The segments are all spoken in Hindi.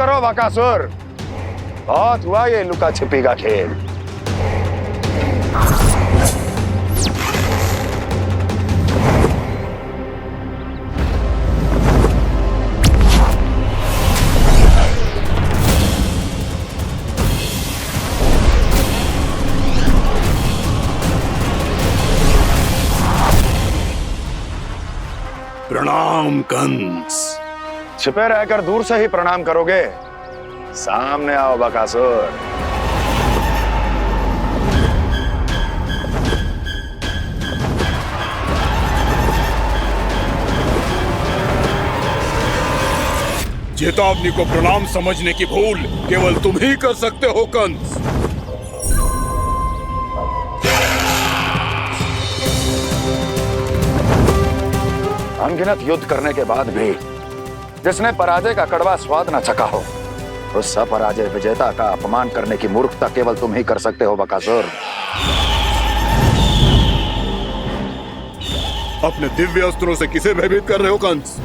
करो बकासुर, बहुत हुआ ये लुका छिपी का खेल। प्रणाम कंस। छिपे रहकर दूर से ही प्रणाम करोगे, सामने आओ बकासुर। चेतावनी को प्रणाम समझने की भूल केवल तुम ही कर सकते हो कंस। अनगिनत युद्ध करने के बाद भी जिसने पराजय का कड़वा स्वाद न चखा हो, उस अपराजय विजेता का अपमान करने की मूर्खता केवल तुम ही कर सकते हो बकासुर। अपने दिव्य अस्त्रों से किसे भयभीत कर रहे हो कंस?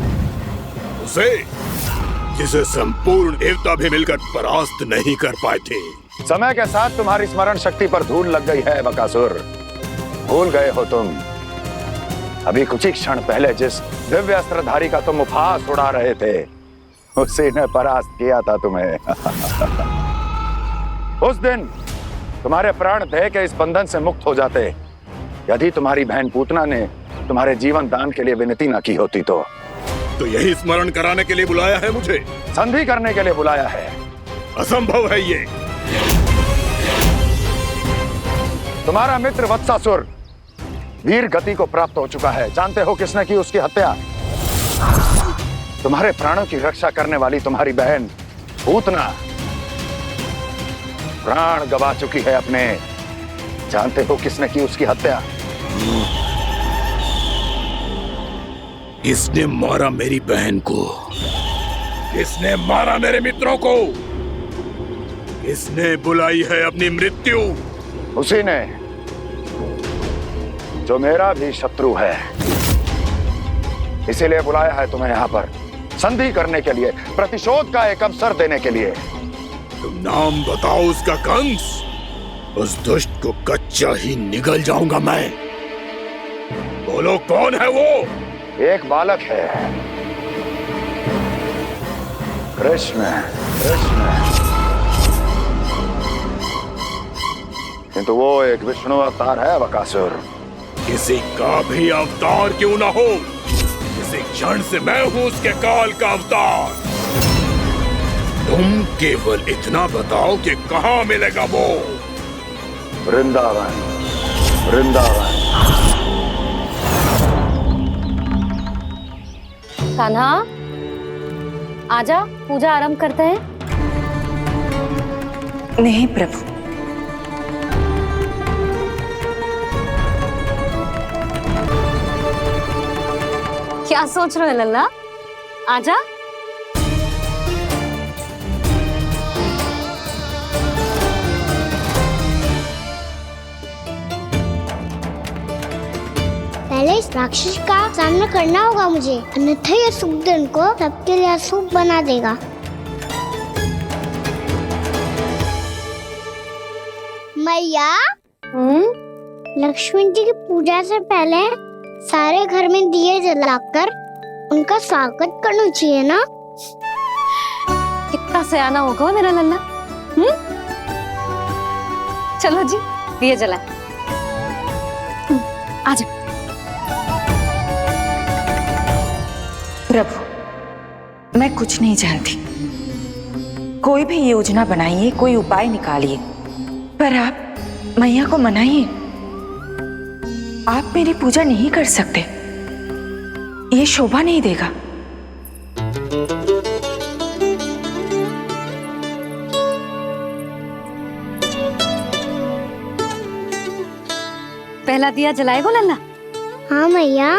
उसे जिसे संपूर्ण देवता भी मिलकर परास्त नहीं कर पाए थे। समय के साथ तुम्हारी स्मरण शक्ति पर धूल लग गई है बकासुर। भूल गए हो तुम अभी कुछ ही क्षण पहले जिस दिव्य अस्त्रधारी का तुम उपहास उड़ा रहे थे, उसी ने परास्त किया था तुम्हें। उस दिन तुम्हारे प्राण दे के इस बंधन से मुक्त हो जाते यदि तुम्हारी बहन पूतना ने तुम्हारे जीवन दान के लिए विनती न की होती तो यही स्मरण कराने के लिए बुलाया है मुझे? संधि करने के लिए बुलाया है। असंभव है ये। तुम्हारा मित्र वत्सासुर वीर गति को प्राप्त हो चुका है। जानते हो किसने की उसकी हत्या? तुम्हारे प्राणों की रक्षा करने वाली तुम्हारी बहन पूतना प्राण गवा चुकी है अपने। जानते हो किसने की उसकी हत्या? किसने मारा मेरी बहन को? किसने मारा मेरे मित्रों को? किसने बुलाई है अपनी मृत्यु? उसी ने जो मेरा भी शत्रु है। इसीलिए बुलाया है तुम्हें यहाँ पर संधि करने के लिए, प्रतिशोध का एक अवसर देने के लिए। तुम नाम बताओ उसका कंस। उस दुष्ट को कच्चा ही निगल जाऊंगा मैं। बोलो कौन है वो? एक बालक है, कृष्ण। कृष्ण, किंतु वो एक विष्णु अवतार है बकासुर। किसी का भी अवतार क्यों ना हो, किसी क्षण से मैं हूं उसके काल का अवतार। तुम केवल इतना बताओ कि कहां मिलेगा वो? वृंदावन। वृंदावन। कान्हा, आजा, पूजा आरंभ करते हैं। नहीं प्रभु, क्या सोच रहे हो लल्ला? आजा। पहले इस राक्षस का सामना करना होगा मुझे, अन्यथा ये शुभ दिन को सबके लिए अशुभ बना देगा। मैया, लक्ष्मी जी की पूजा से पहले सारे घर में दिए जलाकर उनका स्वागत करना चाहिए ना? कितना सयाना होगा मेरा लल्ला। चलो जी, दिए जलाए। आजा। प्रभु, मैं कुछ नहीं जानती। कोई भी योजना बनाइए, कोई उपाय निकालिए, पर आप मैया को मनाइए। आप मेरी पूजा नहीं कर सकते, ये शोभा नहीं देगा। पहला दिया जलाएगो लल्ला? हाँ मैया।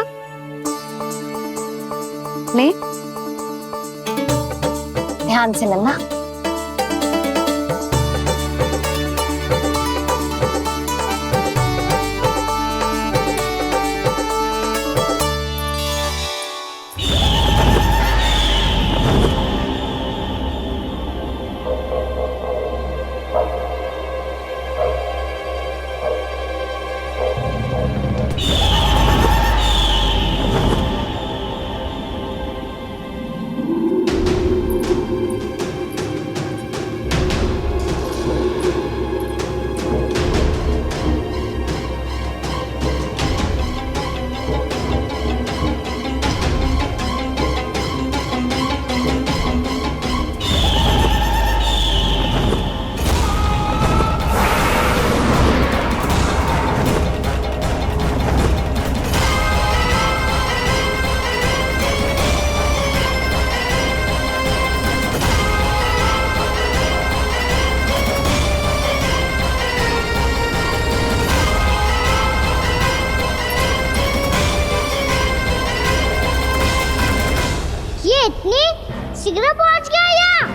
ले, ध्यान से लल्ला। शीघ्र पहुंच गया यहाँ।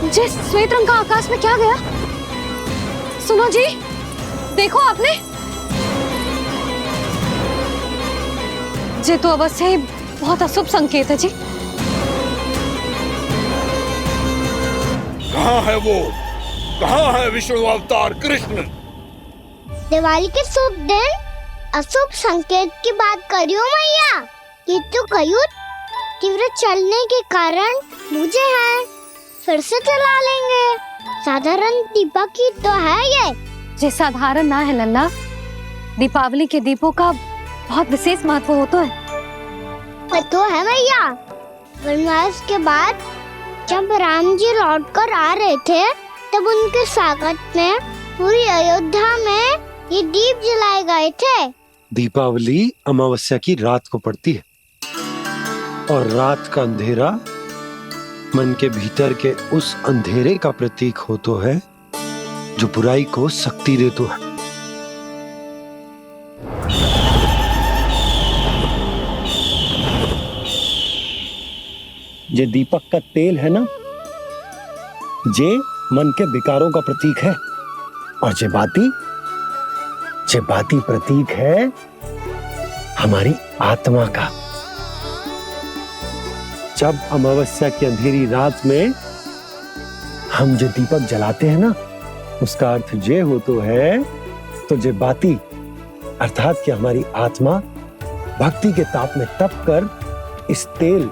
जे श्वेत रंग का आकाश में क्या गया? सुनो जी, देखो आपने, जे तो अवश्य ही बहुत अशुभ संकेत है जी। कहाँ है वो? कहाँ है विष्णु अवतार कृष्ण? दिवाली के शुभ दिन अशुभ संकेत की बात करियो मैया। ये तो कयूर तीव्र चलने के कारण मुझे है, फिर से चला लेंगे। साधारण दीपक ही तो है ये साधारण ना है लल्ला, दीपावली के दीपों का बहुत विशेष महत्व होता है। तो है मैया। वनवास के बाद जब राम जी लौट कर आ रहे थे, तब उनके स्वागत में पूरी अयोध्या में ये दीप जलाए गए थे। दीपावली अमावस्या की रात को पड़ती है और रात का अंधेरा मन के भीतर के उस अंधेरे का प्रतीक हो तो है जो बुराई को शक्ति दे तो है। ये दीपक का तेल है ना, जे मन के विकारों का प्रतीक है, और जे बाती प्रतीक है हमारी आत्मा का। जब अमावस्या की अंधेरी रात में हम जो दीपक जलाते हैं ना, उसका अर्थ ये हो तो है, तो जे बाती अर्थात कि हमारी आत्मा भक्ति के ताप में तप कर इस तेल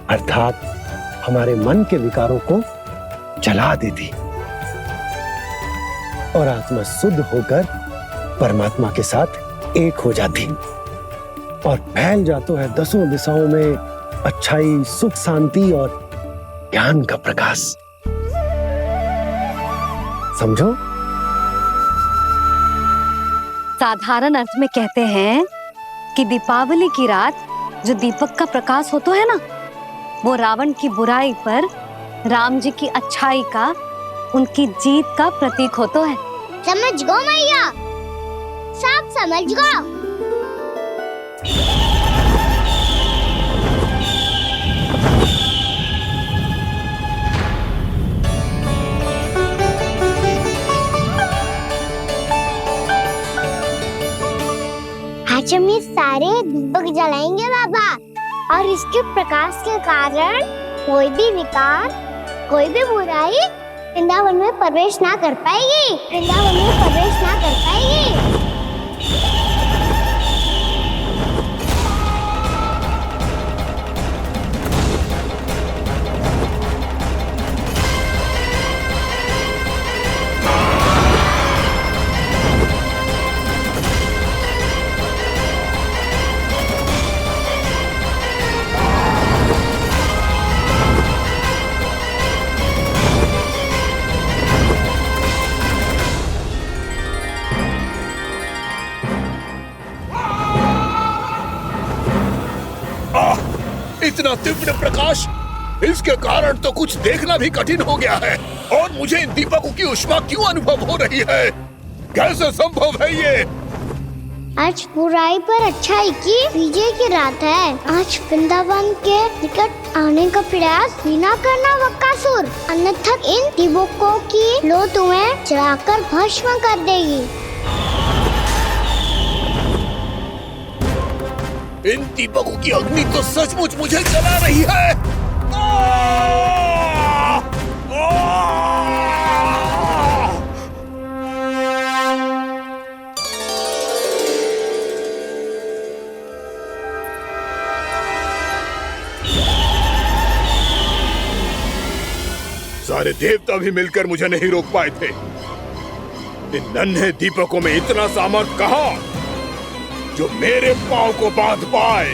अर्थात हमारे मन के विकारों को जला देती और आत्मा शुद्ध होकर परमात्मा के साथ एक हो जाती और फैल जाता है दसों दिशाओं में अच्छाई, सुख, शांति और ज्ञान का प्रकाश। समझो? साधारण अर्थ में कहते हैं कि दीपावली की रात जो दीपक का प्रकाश होता है ना, वो रावण की बुराई पर राम जी की अच्छाई का, उनकी जीत का प्रतीक होता है। समझ गो मैया, सब समझ गो। आज हम ये सारे दीपक जलाएंगे बाबा, और इसके प्रकाश के कारण कोई भी विकार, कोई भी बुराई वृंदावन में प्रवेश ना कर पाएगी, वृंदावन में प्रवेश ना कर पाएगी। इतना तीव्र प्रकाश, इसके कारण तो कुछ देखना भी कठिन हो गया है। और मुझे इन दीपकों की ऊष्मा क्यों अनुभव हो रही है? कैसे संभव है ये? आज बुराई पर अच्छाई की विजय की रात है। आज वृंदावन के निकट आने का प्रयास भी ना करना बकासुर, अन्यथा इन दीपकों की लो तुम्हें जलाकर भस्म कर देगी। इन दीपकों की अग्नि तो सचमुच मुझे जला रही है। सारे देवता भी मिलकर मुझे नहीं रोक पाए थे। इन नन्हे दीपकों में इतना सामर्थ्य कहां जो मेरे पांव को बांध पाए।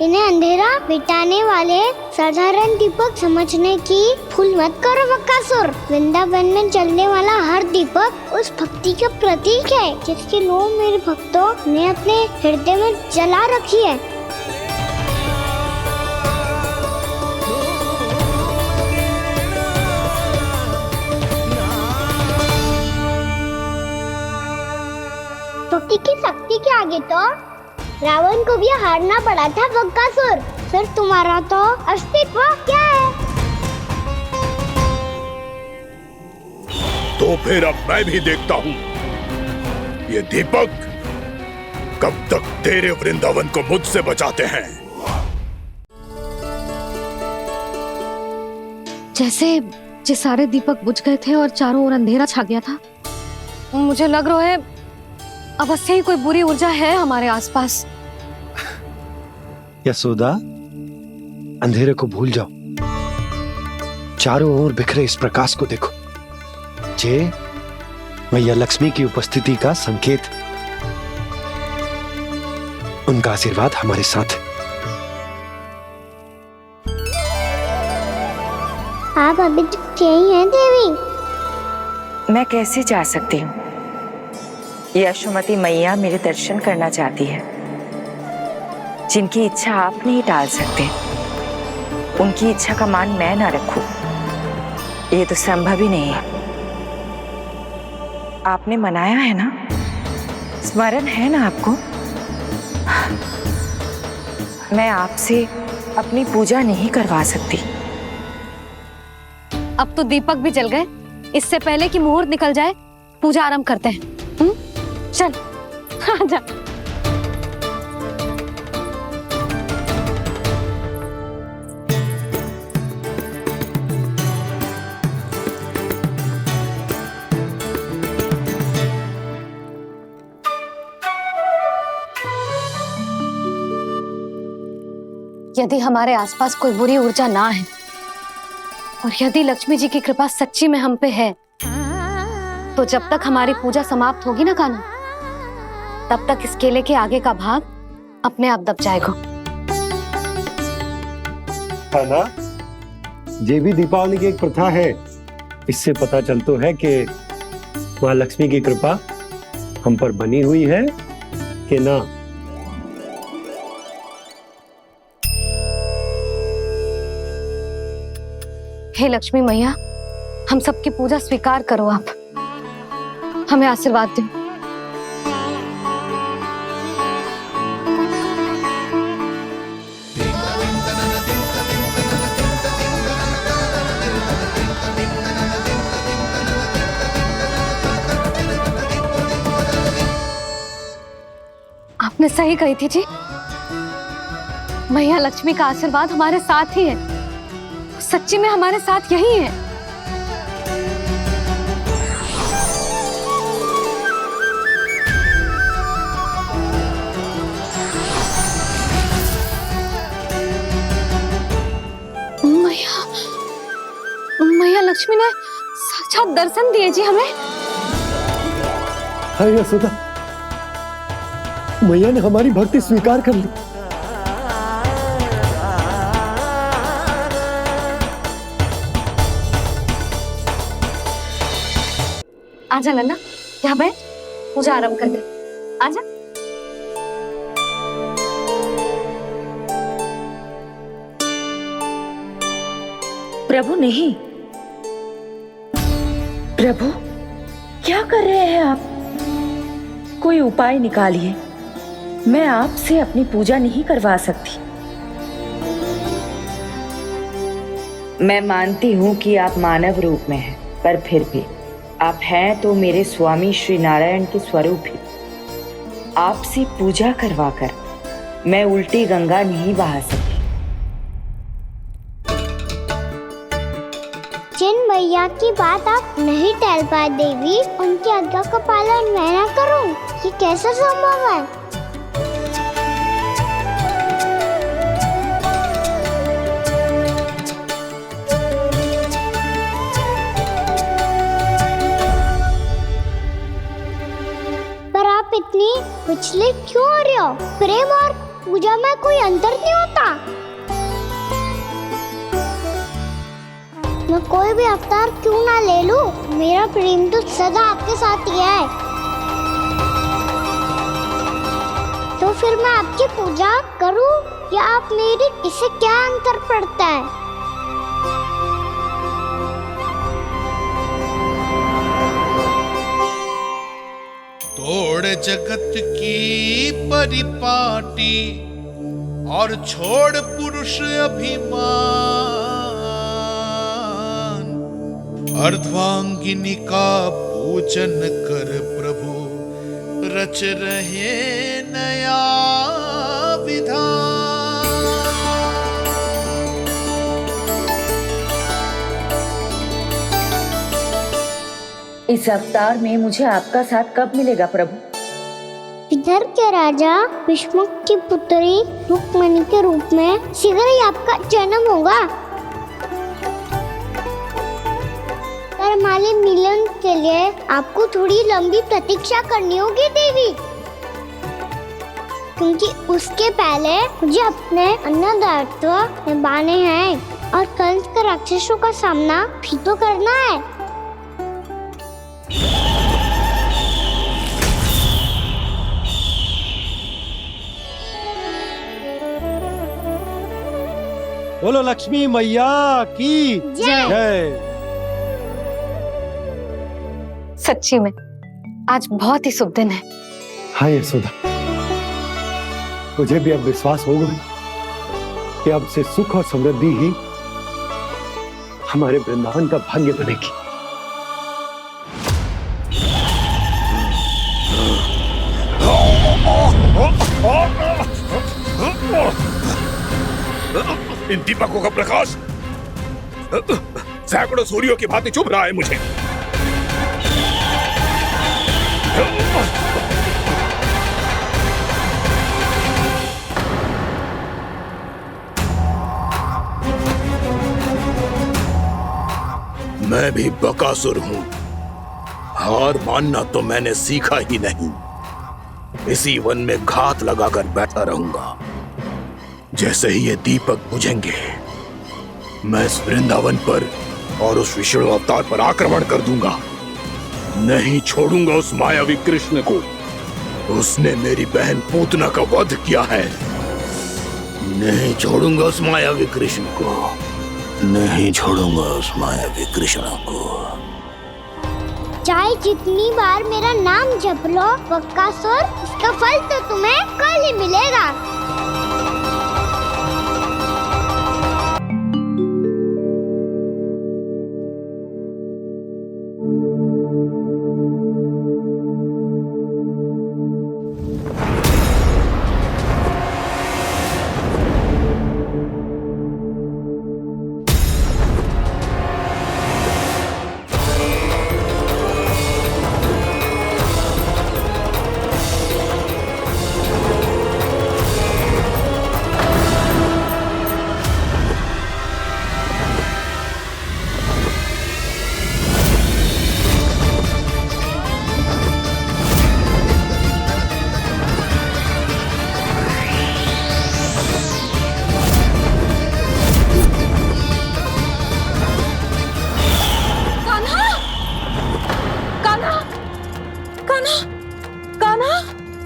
इन्हें अंधेरा मिटाने वाले साधारण दीपक समझने की भूल मत करो बकासुर। वृंदावन में जलने वाला हर दीपक उस भक्ति का प्रतीक है जिसकी लौ मेरे भक्तों ने अपने हृदय में जला रखी है। भक्ति की शक्ति के आगे तो रावण को भी हारना पड़ा था बकासुर। फिर तुम्हारा तो अस्तित्व क्या है? तो फिर अब मैं भी देखता हूँ ये दीपक कब तक तेरे वृंदावन को मुझसे बचाते हैं। जैसे सारे दीपक बुझ गए थे और चारों ओर अंधेरा छा गया था, मुझे लग रहा है अवश्य ही कोई बुरी ऊर्जा है हमारे आसपास। यशोदा, अंधेरे को भूल जाओ, चारों ओर बिखरे इस प्रकाश को देखो। जे मैया लक्ष्मी की उपस्थिति का संकेत, उनका आशीर्वाद हमारे साथ। आप अभी तक यही हैं देवी? मैं कैसे जा सकती हूँ? यशोमती मैया मेरे दर्शन करना चाहती है। जिनकी इच्छा आप नहीं टाल सकते, उनकी इच्छा का मान मैं ना रखूं, ये तो संभव ही नहीं है। आपने मनाया है ना, स्मरण है ना आपको? मैं आपसे अपनी पूजा नहीं करवा सकती। अब तो दीपक भी जल गए, इससे पहले कि मुहूर्त निकल जाए पूजा आरंभ करते हैं। चल आजा। यदि हमारे आसपास कोई बुरी ऊर्जा ना है और यदि लक्ष्मी जी की कृपा सच्ची में हम पे है, तो जब तक हमारी पूजा समाप्त होगी ना कान्हा, तब तक इस केले के आगे का भाग अपने आप दब जाएगा। कान्हा, ये भी दीपावली की एक प्रथा है। इससे पता चलता है कि माँ लक्ष्मी की कृपा हम पर बनी हुई है कि ना। हे लक्ष्मी मैया, हम सबकी पूजा स्वीकार करो, आप हमें आशीर्वाद दो। आपने सही कही थी जी, मैया लक्ष्मी का आशीर्वाद हमारे साथ ही है, सच्ची में हमारे साथ यही है। मैया लक्ष्मी ने साक्षात दर्शन दिए जी हमें। हाँ यशोदा, मैया ने हमारी भक्ति स्वीकार कर ली। आजा नन्ना, यहाँ बैठ, पूजा आरंभ कर दे। आजा। प्रभु नहीं, प्रभु क्या कर रहे हैं आप? कोई उपाय निकालिए, मैं आपसे अपनी पूजा नहीं करवा सकती। मैं मानती हूँ कि आप मानव रूप में हैं, पर फिर भी आप हैं तो मेरे स्वामी श्री नारायण के स्वरूप ही। आपसे पूजा करवाकर मैं उल्टी गंगा नहीं बहा सकती। जिन मैया की बात आप नहीं टाल पाए देवी, उनकी आज्ञा का पालन मैं ना करूं, ये कैसे संभव है? पर आप इतनी विचलित क्यों हो रहे हो? प्रेम और पूजा में कोई अंतर नहीं होता। मैं कोई भी अवतार क्यों ना ले लूं, मेरा प्रेम तो सदा आपके साथ ही है। तो फिर मैं आपकी पूजा करूं या आप मेरी, इससे क्या अंतर पड़ता है? तोड़ जगत की परिपाटी और छोड़ पुरुष अभिमान, अर्धांगिनी का पूजन कर प्रभु, रच रहे नया विधान। इस अवतार में मुझे आपका साथ कब मिलेगा प्रभु? इधर के राजा भीष्मक की पुत्री रुक्मणी के रूप में शीघ्र ही आपका जन्म होगा। पर हमारे मिलन के लिए आपको थोड़ी लंबी प्रतीक्षा करनी होगी देवी, क्योंकि उसके पहले मुझे अपने अन्य दायित्व निभाने हैं और कंस के राक्षसों का सामना भी तो करना है। बोलो लक्ष्मी मैया की जय। जय। सच्ची में आज बहुत ही शुभ दिन है। हाँ यशोदा, मुझे भी अब विश्वास हो गया कि अब से सुख और समृद्धि ही हमारे वृंदावन का भाग्य बनेगी। इन दीपकों का प्रकाश सैकड़ों सूर्यों की भांति चुभ रहा है मुझे। मैं भी बकासुर हूं, हार मानना तो मैंने सीखा ही नहीं। इसी वन में घात लगाकर बैठा रहूंगा। जैसे ही ये दीपक बुझेंगे, मैं इस वृंदावन पर और उस विष्णु अवतार पर आक्रमण कर दूंगा। नहीं छोड़ूंगा उस मायावी कृष्ण को। उसने मेरी बहन पूतना का वध किया है। नहीं छोड़ूंगा उस मायावी कृष्ण को। नहीं छोड़ूंगा उस मायावी कृष्ण को। चाहे जितनी बार मेरा नाम जप लो बकासुर, इसका फल तो तुम्हें कल ही मिलेगा।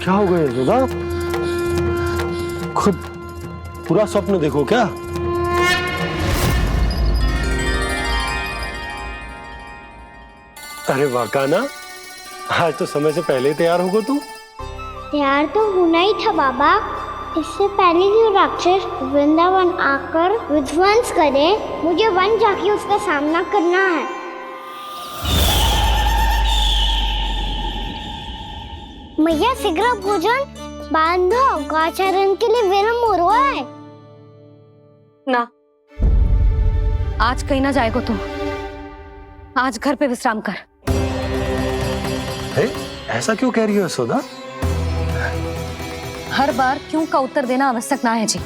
क्या हो गया यशोदा? खुद पूरा स्वप्न देखो क्या? अरे वाह कान्हा, आज तो समय से पहले ही तैयार होगा तू। तैयार तो होना ही था बाबा। इससे पहले कि राक्षस वृंदावन आकर विध्वंस करे, मुझे वन जाके उसका सामना करना है। मैया शीघ्र भोजन बांधो, गौचरण के लिए विलंब हो रहा है। ना, आज कहीं ना जाएगा तू। आज घर पे विश्राम कर। ऐसा क्यों कह रही हो यशोदा? हर बार क्यों का उत्तर देना आवश्यक ना है जी।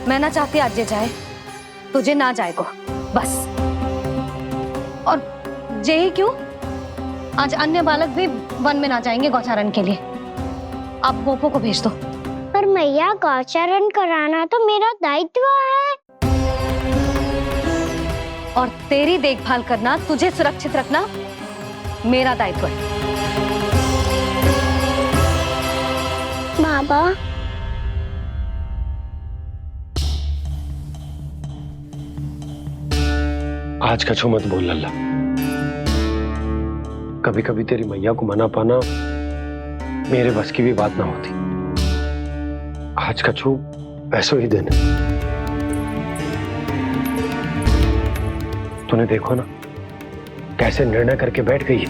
मैं ना चाहती आज ये जाए, तुझे ना जाएगा बस। और जे ही क्यों, आज अन्य बालक भी वन में ना जाएंगे गौचारण के लिए। आप गोपो को भेज दो। पर मैया गौचरण कराना तो मेरा दायित्व है। और तेरी देखभाल करना, तुझे सुरक्षित रखना मेरा दायित्व है। बाबा, आज कछु मत बोल लल्ला। कभी कभी तेरी मैया को मना पाना मेरे बस की भी बात ना होती। आज कछु पैसों ही दिन है। तूने देखो ना कैसे निर्णय करके बैठ गई है।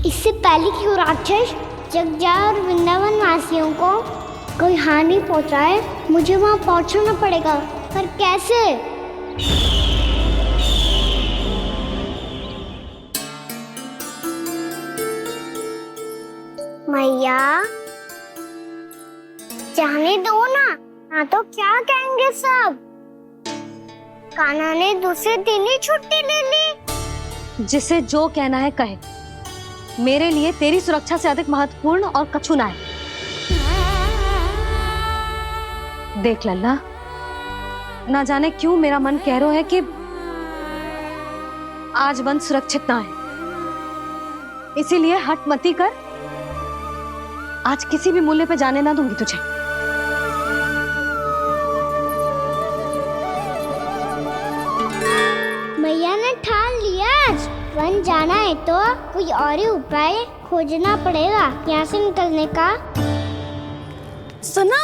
इससे पहले कि वो राक्षस जगजा और वृंदावन वासियों को कोई हानि पहुंचाए, मुझे वहां पहुंचना पड़ेगा। पर कैसे? मैया, जाने दो ना तो क्या कहेंगे सब। कान्हा ने दूसरे दिन ही छुट्टी ले ली। जिसे जो कहना है कहे, मेरे लिए तेरी सुरक्षा से अधिक महत्वपूर्ण और कछु ना है। देख लल्ला, ना जाने क्यों मेरा मन कह रहा है कि आज वन सुरक्षित ना है, इसीलिए हट मती कर। आज किसी भी मूल्य पे जाने ना दूंगी तुझे। मैया ने ठान लिया, आज वन जाना है तो कोई और ही उपाय खोजना पड़ेगा यहाँ से निकलने का। सुनो,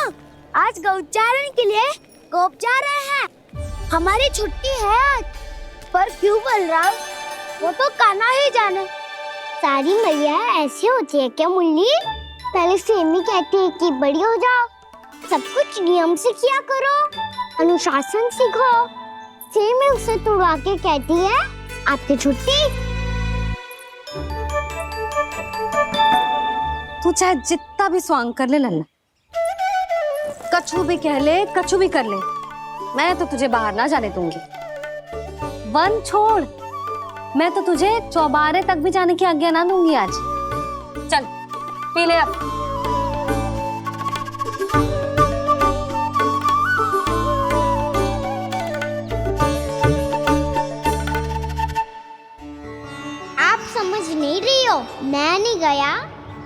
आज गौचारण के लिए गोप जा रहे हैं। हमारी छुट्टी है आज। पर क्यों बलराम? वो तो कान्हा ही जाने। सारी मैया ऐसी होती है क्या मुल्ली? पहले सेमी कहती है कि बड़ी हो जाओ, सब कुछ नियम से किया करो, अनुशासन सीखो। सेमी उसे तुड़वा के कहती है आपकी छुट्टी। तू चाहे जितना भी स्वांग कर ले लल्ला, कछु भी कह ले, कछु भी कर ले, मैं तो तुझे बाहर ना जाने दूंगी। वन छोड़, मैं तो तुझे चौबारे तक भी जाने की आज्ञा ना दूंगी आज। चल पी ले अब। आप समझ नहीं रही हो, मैं नहीं गया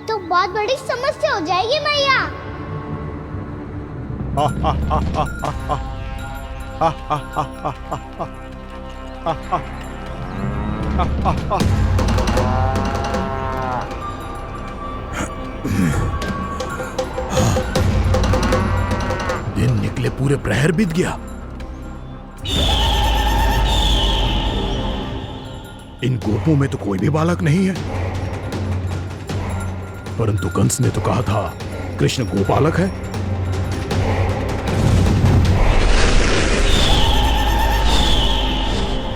तो बहुत बड़ी समस्या हो जाएगी मैया। दिन निकले पूरे प्रहर बीत गया। इन गोपों में तो कोई भी बालक नहीं है, परंतु कंस ने तो कहा था कृष्ण गोपालक है।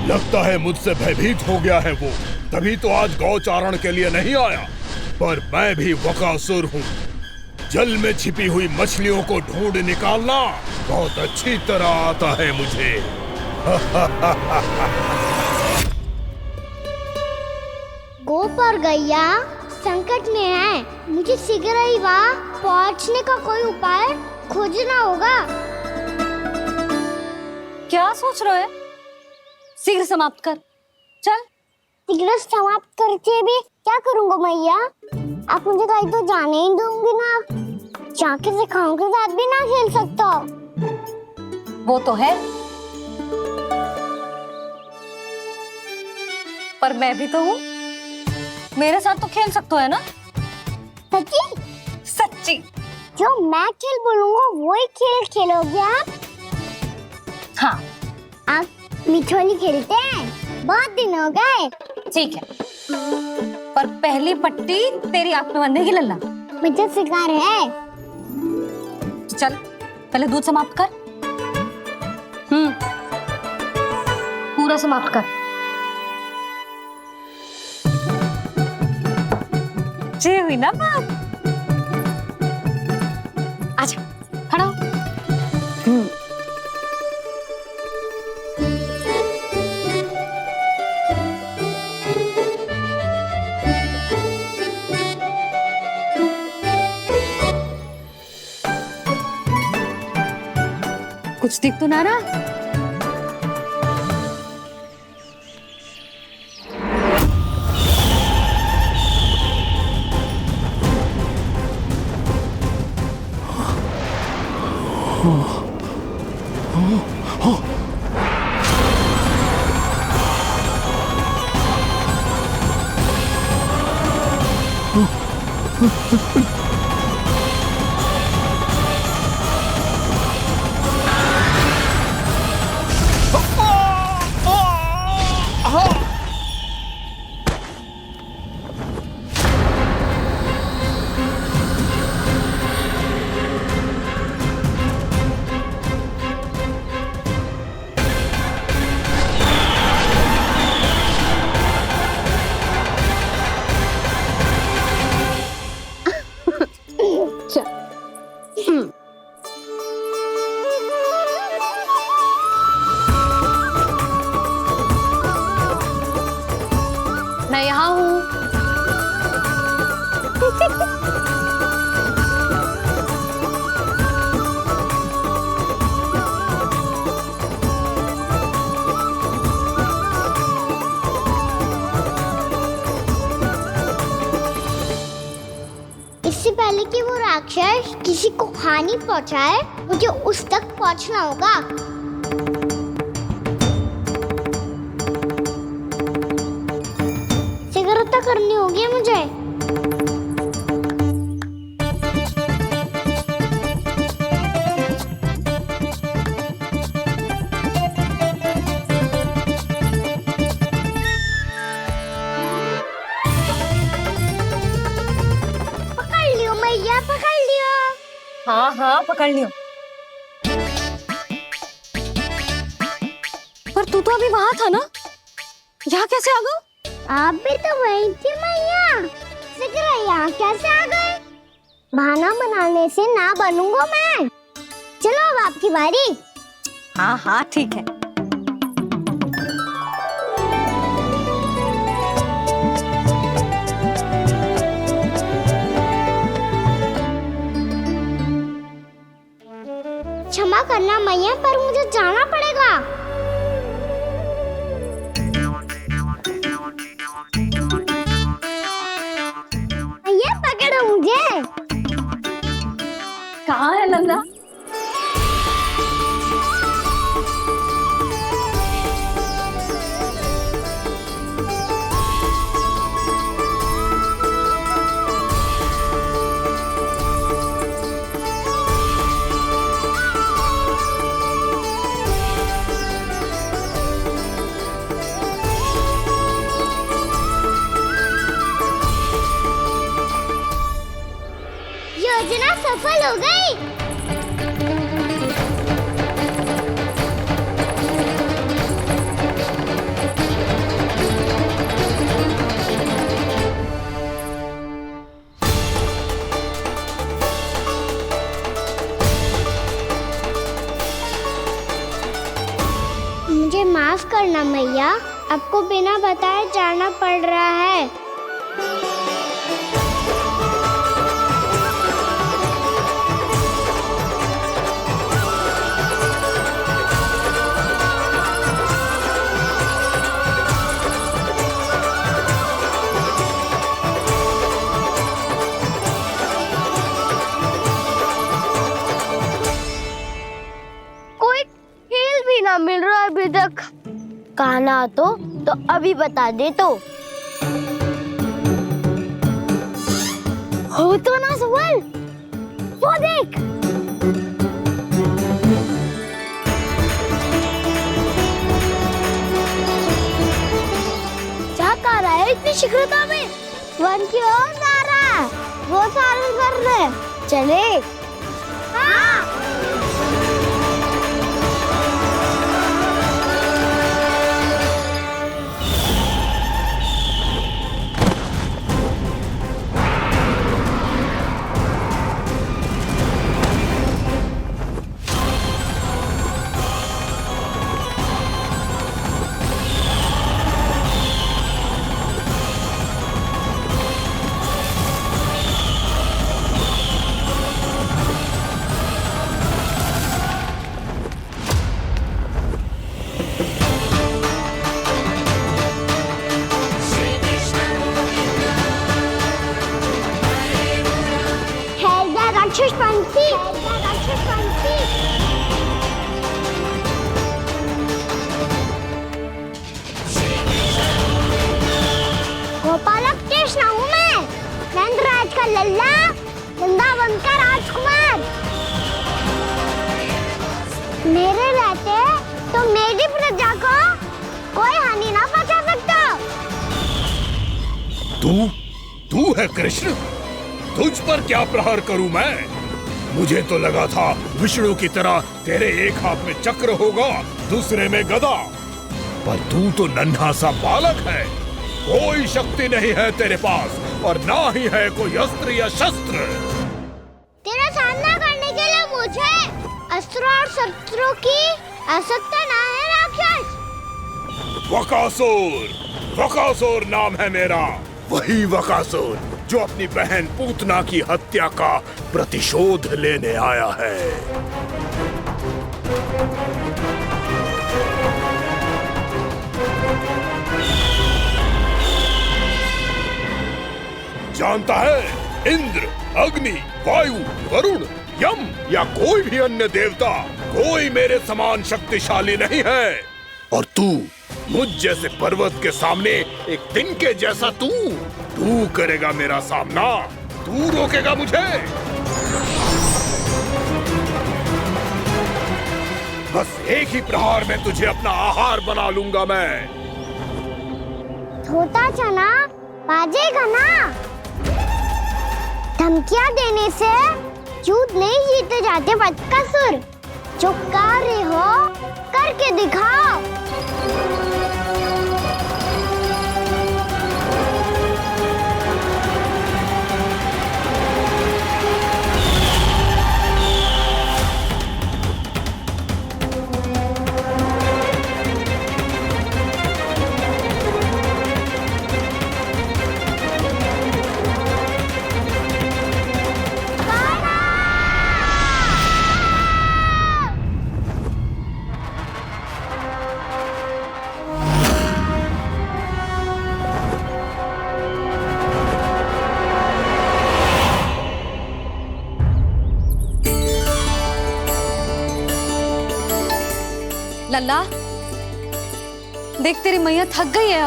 लगता है मुझसे भयभीत हो गया है वो, तभी तो आज गौचारण के लिए नहीं आया। पर मैं भी बकासुर हूँ। जल में छिपी हुई मछलियों को ढूंढ निकालना बहुत अच्छी तरह आता है मुझे। गोप और गैया संकट में है, मुझे शीघ्र ही वहाँ पहुँचने का कोई उपाय खोजना होगा। क्या सोच रहे है? शीघ्र समाप्त कर, चल। शीघ्र समाप्त करके भी क्या करूँगा मैया? आप मुझे कहीं तो जाने ही दूंगी ना। जाके सिखाओं के साथ भी ना खेल सकता। वो तो है, पर मैं भी तो हूँ, मेरे साथ तो खेल सकते हो है ना? सच्ची? सच्ची। जो मैं खेल बोलूँगा वो ही खेल खेलोगे आप? हाँ। आप मिठोली खेलते हैं? बहुत दिन हो गए। ठीक है, पर पहली पट्टी तेरी आंख में बांधने की लल्ला। मुझे शिकार है। चल पहले दूध समाप्त कर। पूरा समाप्त कर। जे हुई ना बात। आजा, खड़ा हो। कुछ कुछ दिख तो ना रहा। मैं यहाँ हूँ। इससे पहले कि वो राक्षस किसी को हानि पहुंचाए, मुझे उस तक पहुंचना होगा। सिगरता करनी होगी मुझे। पकड़ लियो मैया, पकड़ लियो। हाँ हाँ पकड़ लियो। पर तू तो अभी वहां था ना, यहाँ कैसे आ गया? आप भी तो वही थी मैया। सिकरा यहाँ कैसे आ गए? बहाना बनाने से ना बनूंगा मैं। चलो अब आपकी बारी। हाँ हाँ ठीक है। क्षमा करना मैया, पर मुझे जाना पड़ेगा। मैया पकड़ो मुझे। कहाँ है नंदा? योजना सफल हो गई। मुझे माफ करना मैया, आपको बिना बताए जाना पड़ रहा है। कोई खेल भी ना मिल रहा अभी तक। कहना तो अभी बता दे तो। हो तो ना सवाल, वो देख। क्या कर रहा है इतनी शीघ्रता में? वन की ओर जा रहा है, वो सारे कर रहे। चले। हाँ। तो मेरी प्रजा को कोई हानि ना पहुंचा सकता। तू है कृष्ण? तुझ पर क्या प्रहार करूं मैं? मुझे तो लगा था विष्णु की तरह तेरे एक हाथ में चक्र होगा, दूसरे में गदा, पर तू तो नन्हा सा बालक है। कोई शक्ति नहीं है तेरे पास और ना ही है कोई अस्त्र या शस्त्र। तेरा सामना करने के लिए मुझे अस्त्रों और शस्त्रों की आवश्यकता ना है राक्षस। वकासुर नाम है मेरा, वही वकासुर जो अपनी बहन पूतना की हत्या का प्रतिशोध लेने आया है। जानता है, इंद्र, अग्नि, वायु, वरुण, यम या कोई भी अन्य देवता कोई मेरे समान शक्तिशाली नहीं है। और तू मुझ जैसे पर्वत के सामने एक तिनके जैसा तू करेगा मेरा सामना? तू रोकेगा मुझे? बस एक ही प्रहार में तुझे अपना आहार बना लूंगा मैं। छोटा चना बाजेगा ना। धमकियां देने से युद्ध नहीं जीते जाते बकासुर। जो कार्य हो करके दिखाओ। लल्ला, देख तेरी मैया थक गई है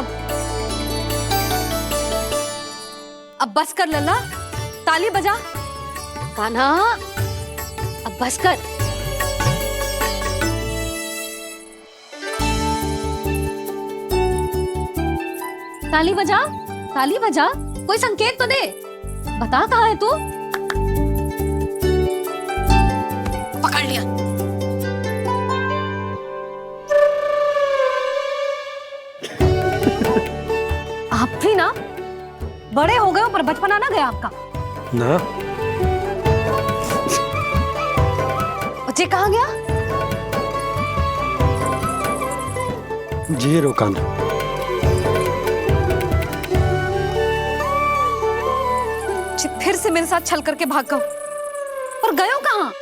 अब बस कर लल्ला, ताली बजा। कान्हा, अब बस कर। ताली बजा, ताली बजा, कोई संकेत तो दे। बता कहाँ है तू? पकड़ लिया। आप भी ना बड़े हो गए हो, पर बचपना ना गया आपका ना। बच्चे कहाँ गया? जी रोकान। फिर से मेरे साथ छल करके भाग गए, और गए हो कहाँ?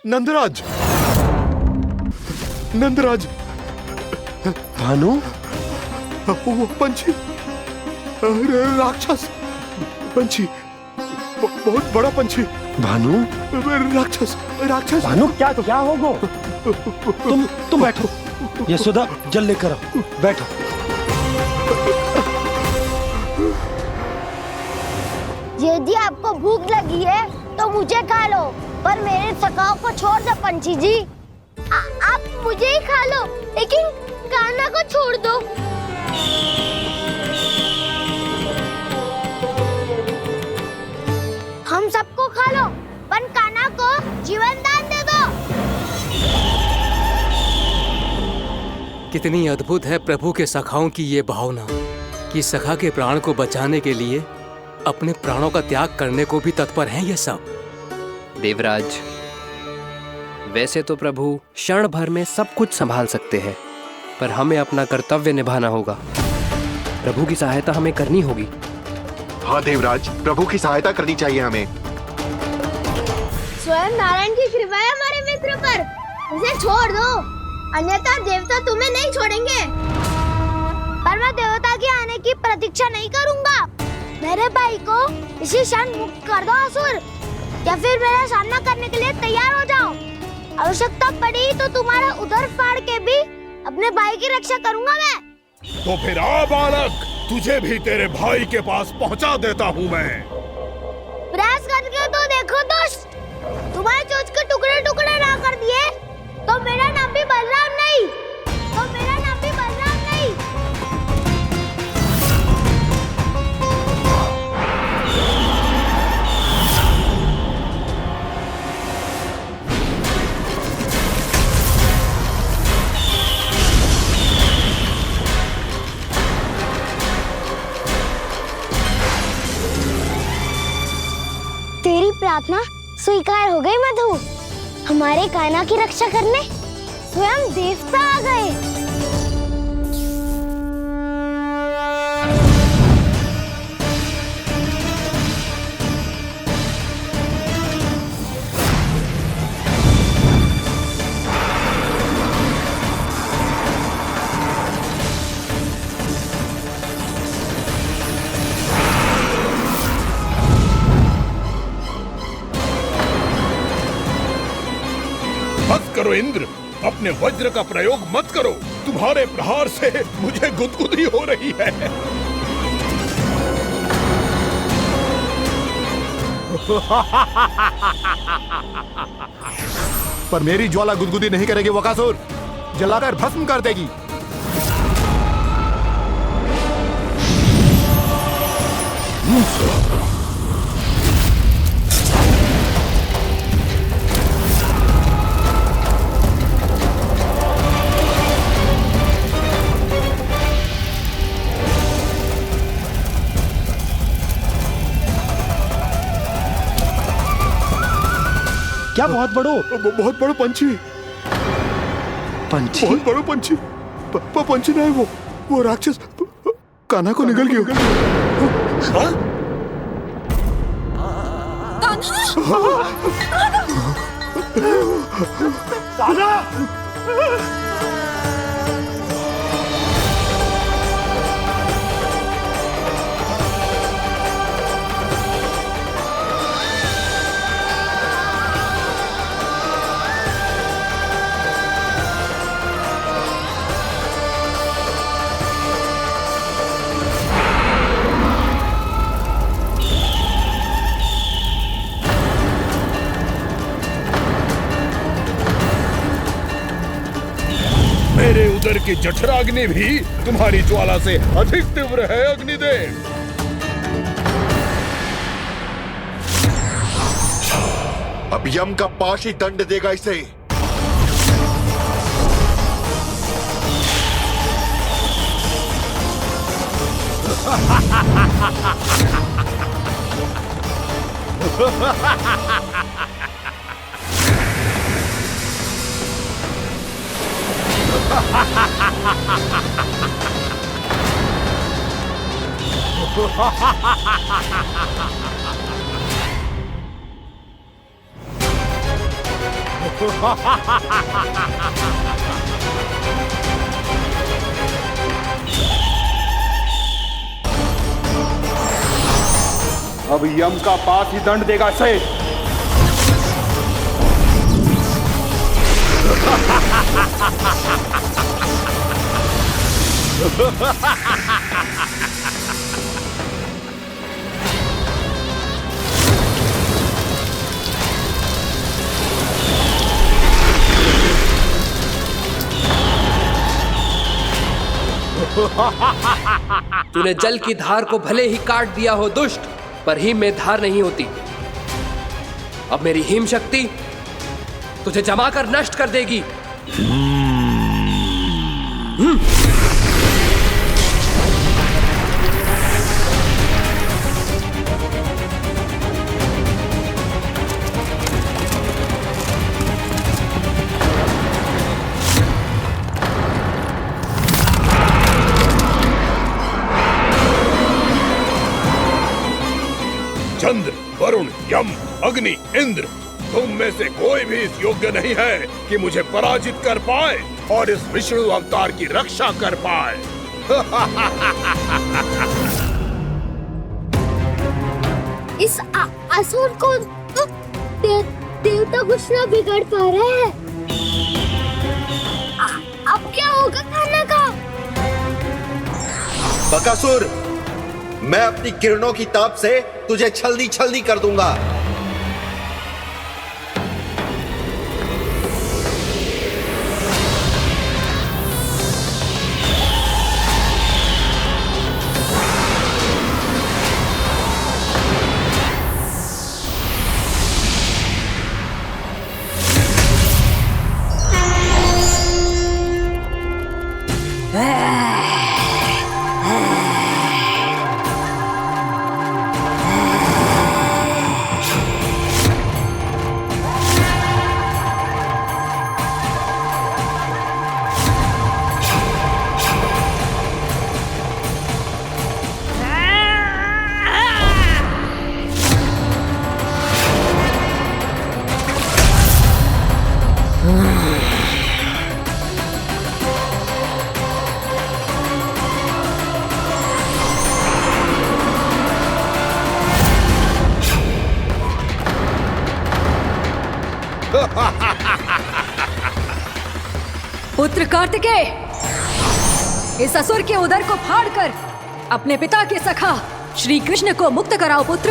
नंदराज, नंदराज। भानु, वो पंछी, राक्षस पंछी, बहुत बड़ा पंछी। भानु, राक्षस, राक्षस। भानु, क्या क्या होगा? तुम बैठो। यशोदा, जल लेकर आओ, बैठो। यदि आपको भूख लगी है तो मुझे खा लो, पर मेरे सखाओं को छोड़ दो पंछी जी। आप मुझे ही खा लो, लेकिन कान्हा को छोड़ दो। हम सबको खा लो, पर कान्हा को जीवन दान दे दो। कितनी अद्भुत है प्रभु के सखाओं की ये भावना कि सखा के प्राण को बचाने के लिए अपने प्राणों का त्याग करने को भी तत्पर हैं ये सब। देवराज, वैसे तो प्रभु क्षण भर में सब कुछ संभाल सकते हैं, पर हमें अपना कर्तव्य निभाना होगा। प्रभु की सहायता हमें करनी होगी। हाँ देवराज, प्रभु की सहायता करनी चाहिए हमें। स्वयं नारायण की कृपा है हमारे मित्र पर, उसे छोड़ दो, अन्यथा देवता तुम्हें नहीं छोड़ेंगे। पर मैं देवता के आने की प्रतीक्षा नहीं करूंगा। मेरे भाई को इसी क्षण मुक्त कर दो असुर, या फिर मेरा सामना करने के लिए तैयार हो जाओ। आवश्यकता पड़ी तो तुम्हारा उदर फाड़ के भी अपने भाई की रक्षा करूंगा मैं। तो फिर आ बालक, तुझे भी तेरे भाई के पास पहुंचा देता हूँ मैं। प्रयास करके तो देखो दोस्त, तुम्हारे चोंच के टुकड़े टुकड़े ना कर दिए तो मेरा नाम भी बलराम नहीं प्रार्थना स्वीकार हो गई मधु। हमारे कान्हा की रक्षा करने स्वयं देवता आ गए। मत करो इंद्र, अपने वज्र का प्रयोग मत करो। तुम्हारे प्रहार से मुझे गुदगुदी हो रही है। पर मेरी ज्वाला गुदगुदी नहीं करेगी बकासुर, जलाकर भस्म कर देगी। क्या बहुत बड़ो? बहुत बड़ो पंछी। पंछी? बहुत बड़ो पंछी। पंछी नहीं, वो राक्षस कान्हा को निगल गया। हाँ? मेरे उदर की जठराग्नि भी तुम्हारी ज्वाला से अधिक तीव्र है अग्निदेव। अब यम का पाश ही दंड देगा इसे। अब यम का पास ही दंड देगा इसे। तूने जल की धार को भले ही काट दिया हो दुष्ट, पर हिम में धार नहीं होती। अब मेरी हिम शक्ति तुझे जमाकर नष्ट कर देगी। चंद्र, वरुण, यम, अग्नि, इंद्र, तुम में से कोई भी इस योग्य नहीं है कि मुझे पराजित कर पाए और इस विष्णु अवतार की रक्षा कर पाए। इस असुर को देवता कुछ ना बिगड़ पा रहे हैं। अब क्या होगा कान्हा का? बकासुर, मैं अपनी किरणों की ताप से तुझे छलनी छलनी कर दूंगा। पुत्र कार्तिकेय, इस असुर के उदर को फाड़कर अपने पिता के सखा श्री कृष्ण को मुक्त कराओ पुत्र।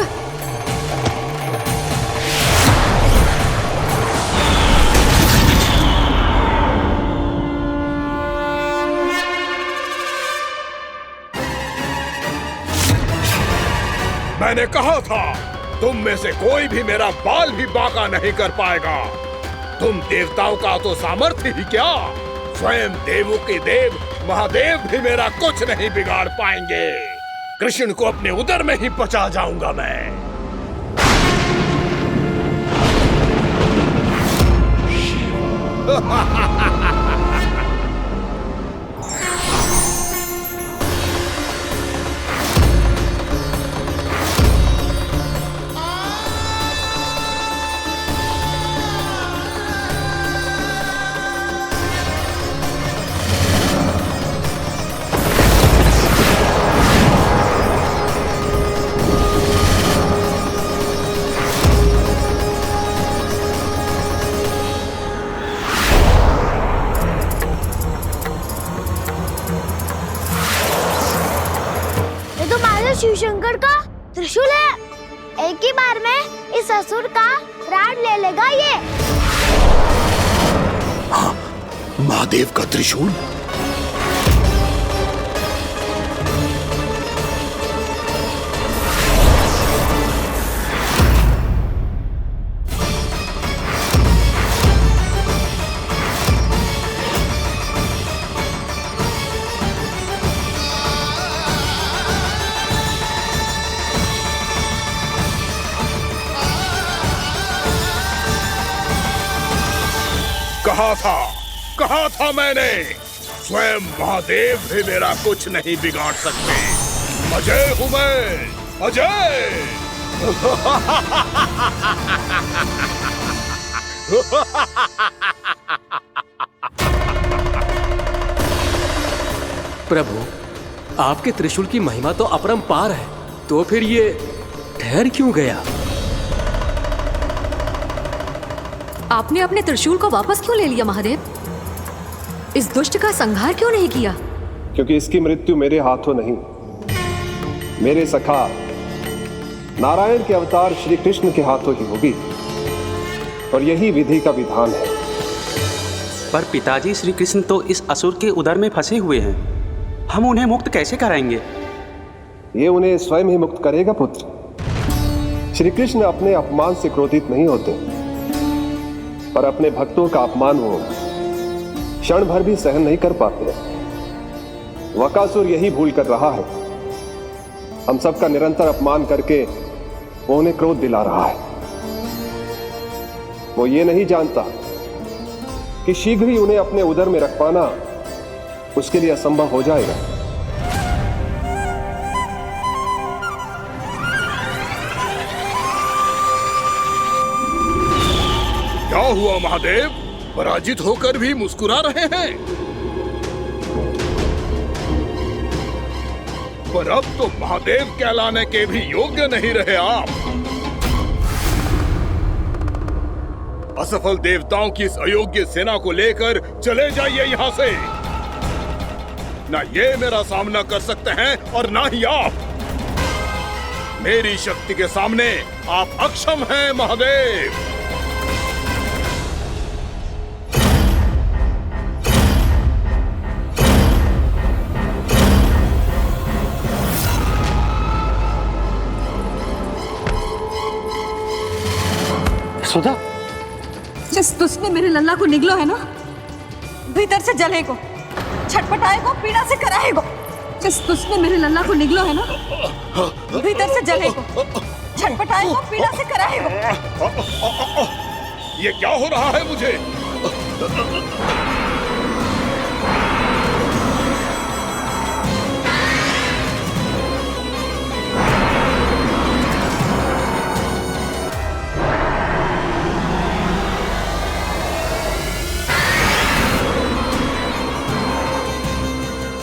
मैंने कहा था तुम में से कोई भी मेरा बाल भी बांका नहीं कर पाएगा। तुम देवताओं का तो सामर्थ्य ही क्या, स्वयं देवों के देव महादेव भी मेरा कुछ नहीं बिगाड़ पाएंगे। कृष्ण को अपने उदर में ही पचा जाऊंगा मैं। शिव शंकर का त्रिशूल है। एक ही बार में इस असुर का प्राण ले लेगा ये। हाँ, महादेव का त्रिशूल। कहा था मैंने, स्वयं महादेव भी मेरा कुछ नहीं बिगाड़ सकते। अजय हूं मैं, अजय। प्रभु, आपके त्रिशूल की महिमा तो अपरंपार है, तो फिर ये ठहर क्यों गया? आपने अपने त्रिशूल को वापस क्यों ले लिया महादेव? इस दुष्ट का संहार क्यों नहीं किया? क्योंकि इसकी मृत्यु मेरे हाथों नहीं, मेरे सखा नारायण के अवतार श्री कृष्ण के हाथों ही होगी, और यही विधि का विधान है। पर पिताजी, श्री कृष्ण तो इस असुर के उदर में फंसे हुए हैं, हम उन्हें मुक्त कैसे कराएंगे? ये उन्हें स्वयं ही मुक्त करेगा पुत्र। श्री कृष्ण अपने अपमान से क्रोधित नहीं होते, पर अपने भक्तों का अपमान वो क्षण भर भी सहन नहीं कर पाते। वकासुर यही भूल कर रहा है, हम सबका निरंतर अपमान करके वो उन्हें क्रोध दिला रहा है। वो ये नहीं जानता कि शीघ्र ही उन्हें अपने उदर में रख पाना उसके लिए असंभव हो जाएगा। क्या हुआ महादेव, पराजित होकर भी मुस्कुरा रहे हैं? पर अब तो महादेव कहलाने के भी योग्य नहीं रहे आप। असफल देवताओं की इस अयोग्य सेना को लेकर चले जाइए यहाँ से। ना ये मेरा सामना कर सकते हैं और ना ही आप। मेरी शक्ति के सामने आप अक्षम हैं महादेव। सुधा, जिस दुष्ट ने मेरे लल्ला को निगलो है ना, भीतर से जलेगो, छटपटाएगो, पीड़ा से कराएगो। जिस दुष्ट ने मेरे लल्ला को निगलो है ना, भीतर से जलेगो, छटपटाएगो, पीड़ा से कराएगो। ये क्या हो रहा है मुझे?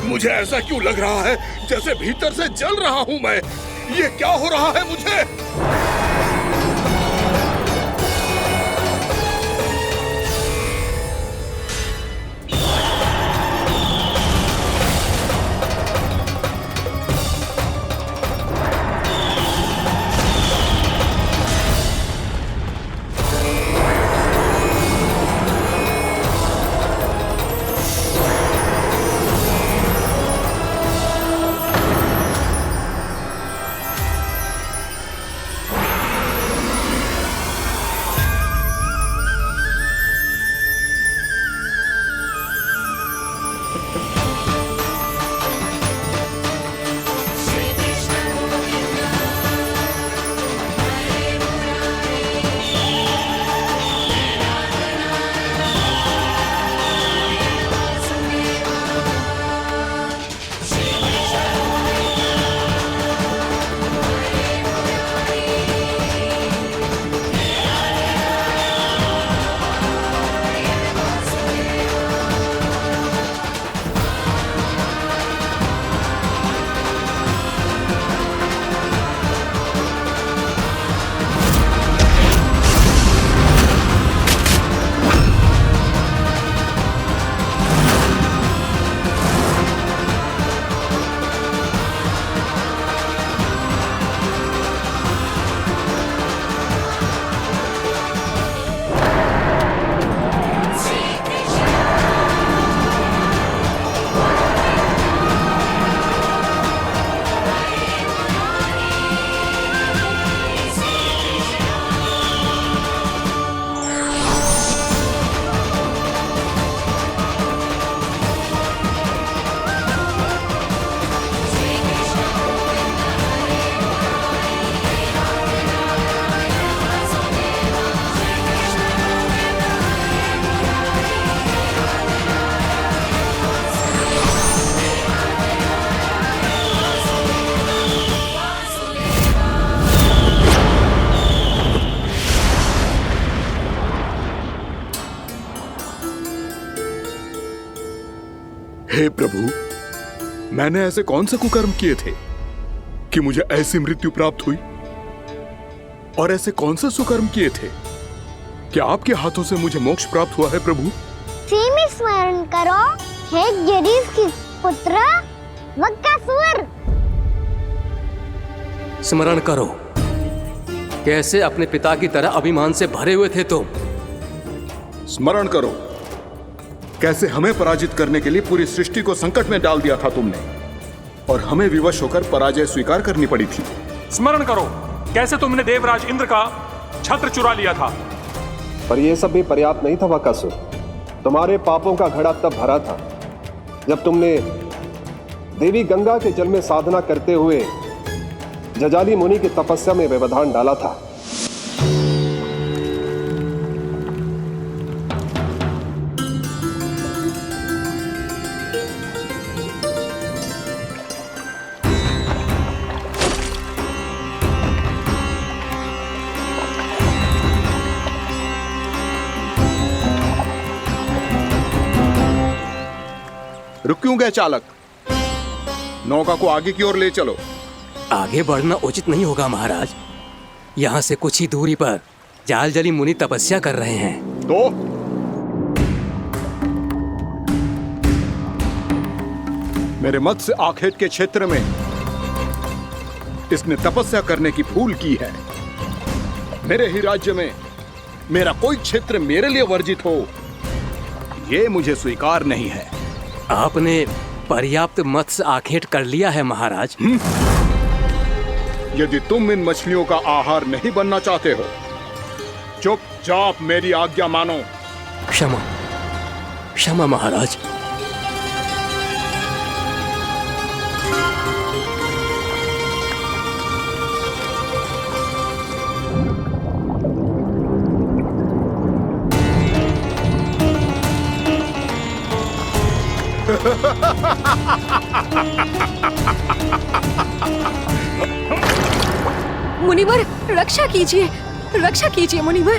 मुझे ऐसा क्यों लग रहा है जैसे भीतर से जल रहा हूं मैं। ये क्या हो रहा है मुझे? हे प्रभु, मैंने ऐसे कौन से कुकर्म किए थे कि मुझे ऐसी मृत्यु प्राप्त हुई? और ऐसे कौन से सुकर्म किए थे कि आपके हाथों से मुझे मोक्ष प्राप्त हुआ है प्रभु? में स्मरण करो, हे जरीफ की पुत्र बकासुर। स्मरण करो, कैसे अपने पिता की तरह अभिमान से भरे हुए थे तुम। स्मरण करो, कैसे हमें पराजित करने के लिए पूरी सृष्टि को संकट में डाल दिया था तुमने, और हमें विवश होकर पराजय स्वीकार करनी पड़ी थी। स्मरण करो, कैसे तुमने देवराज इंद्र का छत्र चुरा लिया था। पर यह सब भी पर्याप्त नहीं था बकासुर। तुम्हारे पापों का घड़ा तब भरा था जब तुमने देवी गंगा के जल में साधना करते हुए जजाली मुनि की तपस्या में व्यवधान डाला था। रुक क्यों गए चालक? नौका को आगे की ओर ले चलो। आगे बढ़ना उचित नहीं होगा महाराज। यहाँ से कुछ ही दूरी पर जालजली मुनि तपस्या कर रहे हैं। तो मेरे मत्स्य आखेट के क्षेत्र में इसने तपस्या करने की भूल की है। मेरे ही राज्य में मेरा कोई क्षेत्र मेरे लिए वर्जित हो, यह मुझे स्वीकार नहीं है। आपने पर्याप्त मत्स्य आखेट कर लिया है महाराज। यदि तुम इन मछलियों का आहार नहीं बनना चाहते हो, चुपचाप मेरी आज्ञा मानो। क्षमा, क्षमा महाराज। मुनिवर, रक्षा कीजिए, रक्षा कीजिए मुनिवर,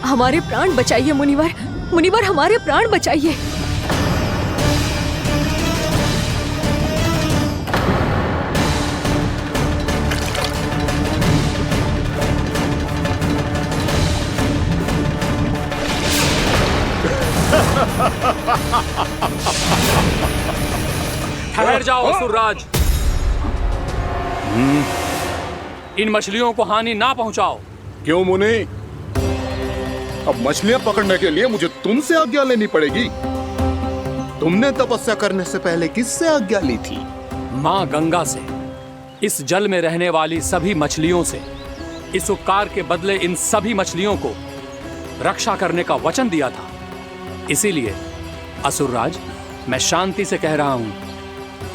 हमारे प्राण बचाइए मुनिवर, मुनिवर हमारे प्राण बचाइए। ठहर जाओ असुरराज, इन मछलियों को हानि ना पहुंचाओ। क्यों मुनि? अब मछलियां पकड़ने के लिए मुझे तुमसे आज्ञा लेनी पड़ेगी। तुमने तपस्या करने से पहले किससे आज्ञा ली थी? मां गंगा से, इस जल में रहने वाली सभी मछलियों से। इस उपकार के बदले इन सभी मछलियों को रक्षा करने का वचन दिया था। इसीलिए असुरराज, मैं शांति से कह रहा हूँ,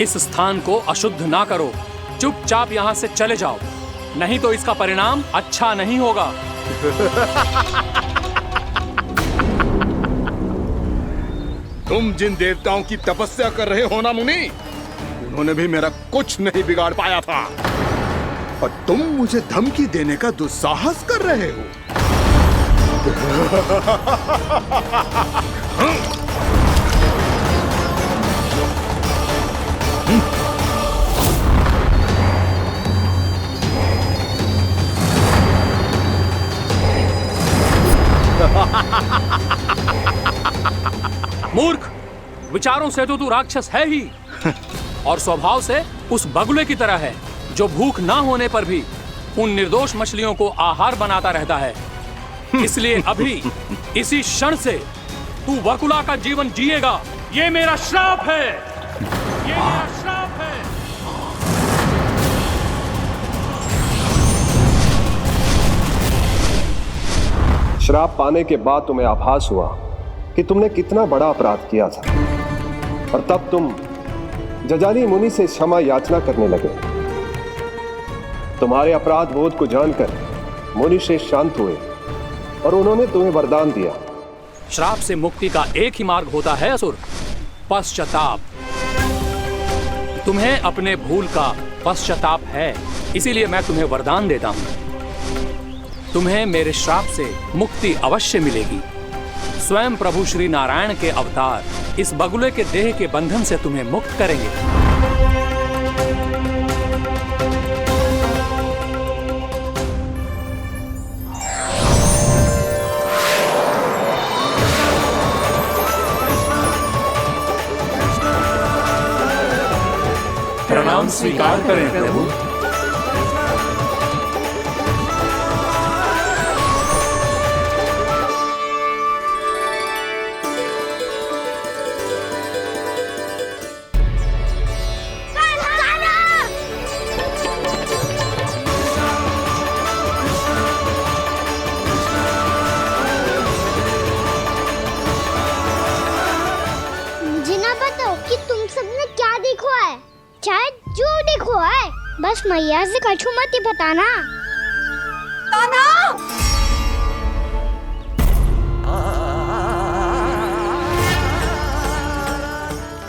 इस स्थान को अशुद्ध ना करो। चुपचाप यहाँ से चले जाओ, नहीं तो इसका परिणाम अच्छा नहीं होगा। तुम जिन देवताओं की तपस्या कर रहे हो ना मुनि, उन्होंने भी मेरा कुछ नहीं बिगाड़ पाया था, और तुम मुझे धमकी देने का दुस्साहस कर रहे हो। मूर्ख, विचारों से तो तू राक्षस है ही, और स्वभाव से उस बगुले की तरह है जो भूख ना होने पर भी उन निर्दोष मछलियों को आहार बनाता रहता है। इसलिए अभी इसी क्षण से तू वकुला का जीवन जिएगा। ये मेरा श्राप है, ये मेरा श्राप है। श्राप पाने के बाद तुम्हें आभास हुआ कि तुमने कितना बड़ा अपराध किया था, और तब तुम जजाली मुनि से क्षमा याचना करने लगे। तुम्हारे अपराध बोध को जानकर मुनि श्रेष्ठ शांत हुए और उन्होंने तुम्हें वरदान दिया। श्राप से मुक्ति का एक ही मार्ग होता है असुर, पश्चाताप। तुम्हें अपने भूल का पश्चाताप है, इसीलिए मैं तुम्हें वरदान देता हूँ। तुम्हें मेरे श्राप से मुक्ति अवश्य मिलेगी। स्वयं प्रभु श्री नारायण के अवतार इस बगुले के देह के बंधन से तुम्हें मुक्त करेंगे। प्रणाम स्वीकार करें प्रभु। बस मैया से कछु मत ही बताना। ताना!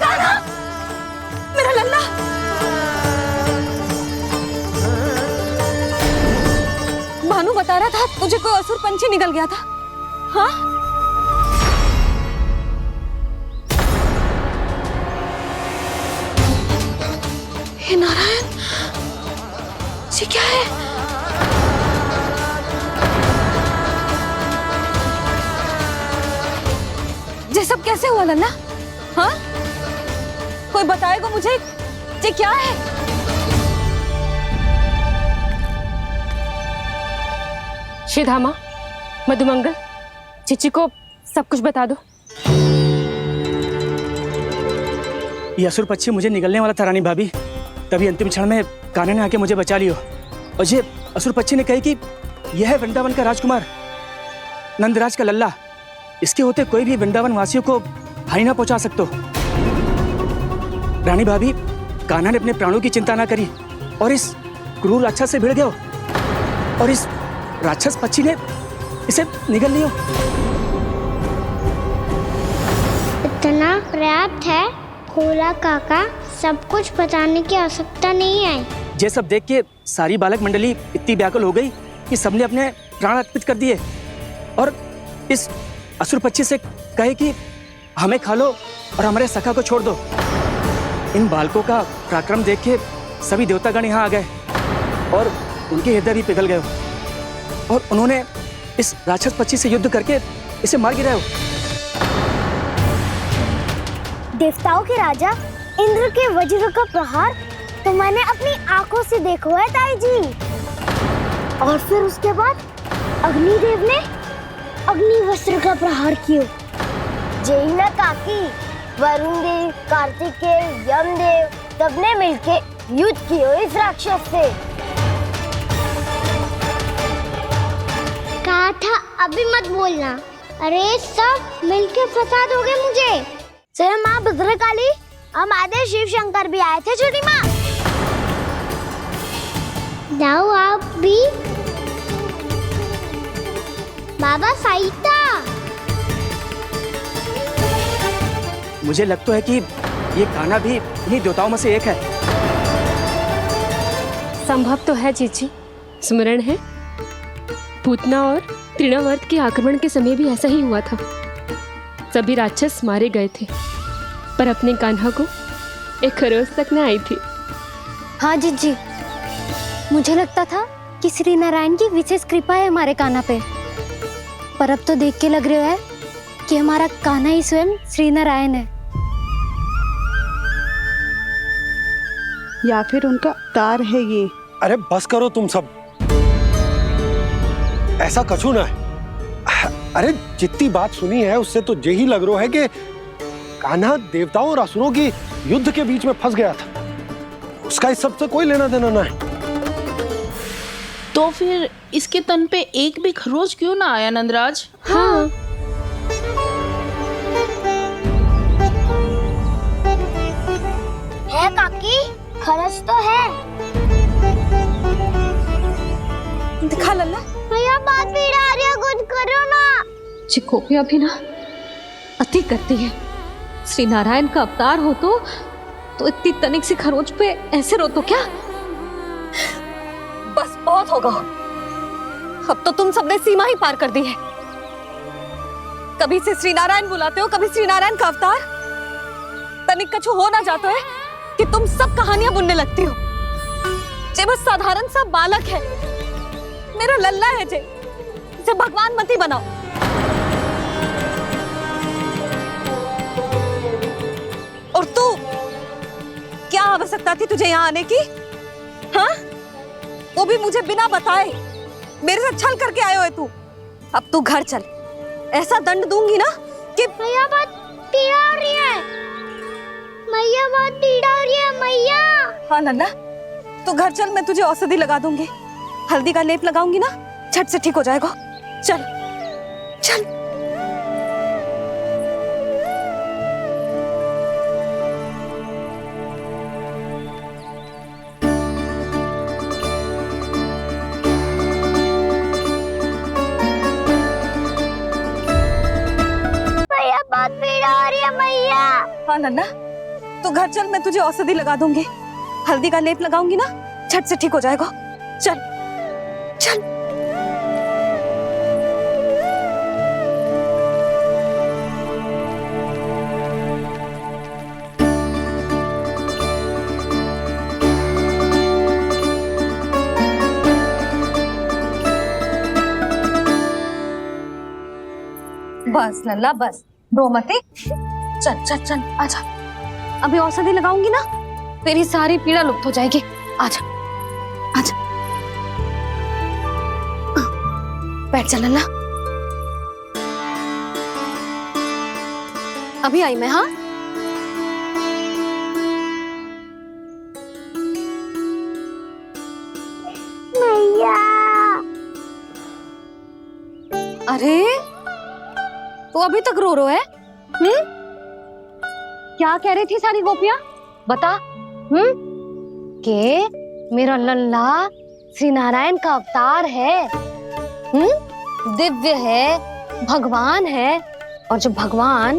ताना! मेरा लल्ला! भानु बता रहा था तुझे कोई असुर पंछी निकल गया था। हाँ? हे नारायण, ये क्या है? ये सब कैसे हुआ लल्ला? हाँ? कोई बताएगा मुझे ये क्या है? श्रीधामा, मधुमंगल, चिची को सब कुछ बता दो। ये असुर पक्षी मुझे निगलने वाला था रानी भाभी, तभी अंतिम क्षण में कान्हा ने आके मुझे बचा लियो। और ये असुर पक्षी ने कही कि यह है वृंदावन का राजकुमार, नंदराज का लल्ला। इसके होते कोई भी वृंदावन वासियों को हानि ना पहुंचा सकते। रानी भाभी, कान्हा ने अपने प्राणों की चिंता ना करी और इस क्रूर राक्षस से भिड़ गयो, और इस राक्षस पक्षी ने इसे निगल लियो। इतना पर्याप्त है भोला काका, सब कुछ बताने की आवश्यकता नहीं है। ये सब देख के सारी बालक मंडली इतनी व्याकुल हो गई कि सबने अपने प्राण अर्पित कर दिए, और इस असुर पक्षी से कहे कि हमें खा लो और हमारे सखा को छोड़ दो। इन बालकों का पराक्रम देख के सभी देवतागण यहाँ आ गए और उनके हृदय भी पिघल गए, और उन्होंने इस राक्षस पक्षी से युद्ध करके इसे मार गिराया। देवताओं के राजा इंद्र के वज्र का प्रहार तो मैंने अपनी आंखों से देखा है ताई जी, और फिर उसके बाद अग्निदेव ने अग्निवस्त्र का प्रहार किया। जय ना काकी, वरुण देव, कार्तिकेय, यमदेव सबने मिलके युद्ध किया इस राक्षस से। कहा था अभी मत बोलना। अरे सब मिलके फंसा दोगे मुझे। जय माँ भद्रकाली, हमारे शिव शंकर भी आए थे छोटी माँ। जाओ आप भी। बाबा साईता, मुझे लगता है कि ये कान्हा भी इन्हीं देवताओं में से एक है। संभव तो है जीजी। स्मरण है, पूतना और तृणावर्त के आक्रमण के समय भी ऐसा ही हुआ था। सभी राक्षस मारे गए थे, पर अपने कान्हा को एक खरोच तक न आई थी। हाँ जीजी, मुझे लगता था कि श्री नारायण की विशेष कृपा है हमारे कान्हा पे, पर अब तो देख के लग रहा है कि हमारा कान्हा ही स्वयं श्री नारायण है। या फिर उनका अवतार है ये। अरे बस करो तुम सब, ऐसा कछु ना है। अरे जितनी बात सुनी है उससे तो यही लग रहा है कि कान्हा देवताओं और असुरों की युद्ध के बीच में फंस गया था। उसका इस सब से कोई लेना देना ना है। तो फिर इसके तन पे एक भी खरोच क्यों ना आया नंदराज? हाँ, है काकी, खरच तो है। दिखा लल्ला। भैया बात पीड़ा आ रही है, कुछ करो ना। चिकोपिया भी ना अति करती है। श्री नारायण का अवतार हो तो इतनी तनिक सी खरोच पे ऐसे रो तो क्या? बस बहुत होगा। अब तो तुम सबने सीमा ही पार कर दी है। कभी से श्री नारायण बुलाते हो, कभी श्री नारायण का अवतार। तनिक कछु हो ना जाता है कि तुम सब कहानियां बुनने लगती हो। जे बस साधारण सा बालक है, मेरा लल्ला है जे, इसे भगवान मत ही बनाओ। और तू, क्या आवश्यकता थी तुझे यहाँ आने की? हाँ, वो भी मुझे बिना बताए। मेरे से छल करके आयो है तू। अब तू घर चल, ऐसा दंड दूंगी ना कि मैया बहुत पीड़ा हो रही है। मैया बहुत पीड़ा हो रही है मैया। हाँ लल्ला, तू घर चल, मैं तुझे औषधि लगा दूंगी। हल्दी का लेप लगाऊंगी ना, झट से ठीक हो जाएगा। चल चल। मैया बहुत पीड़ा हो रही है मैया। हाँ लल्ला, तू घर चल, मैं तुझे औषधि लगा दूंगी। हल्दी का लेप लगाऊंगी ना, झट से ठीक हो जाएगा। चल चल। बस लल्ला बस, रो मती। चल चल चल, आजा। अभी औषधि लगाऊंगी ना, तेरी सारी पीड़ा लुप्त हो जाएगी। आजा आजा, बैठ जा लल्ला। अभी आई मैं। हाँ, मैया। अरे तो अभी तक रो है? क्या कह रही थी सारी गोपियां? बता। के मेरा लल्ला श्री नारायण का अवतार है, दिव्य है, भगवान है। और जो भगवान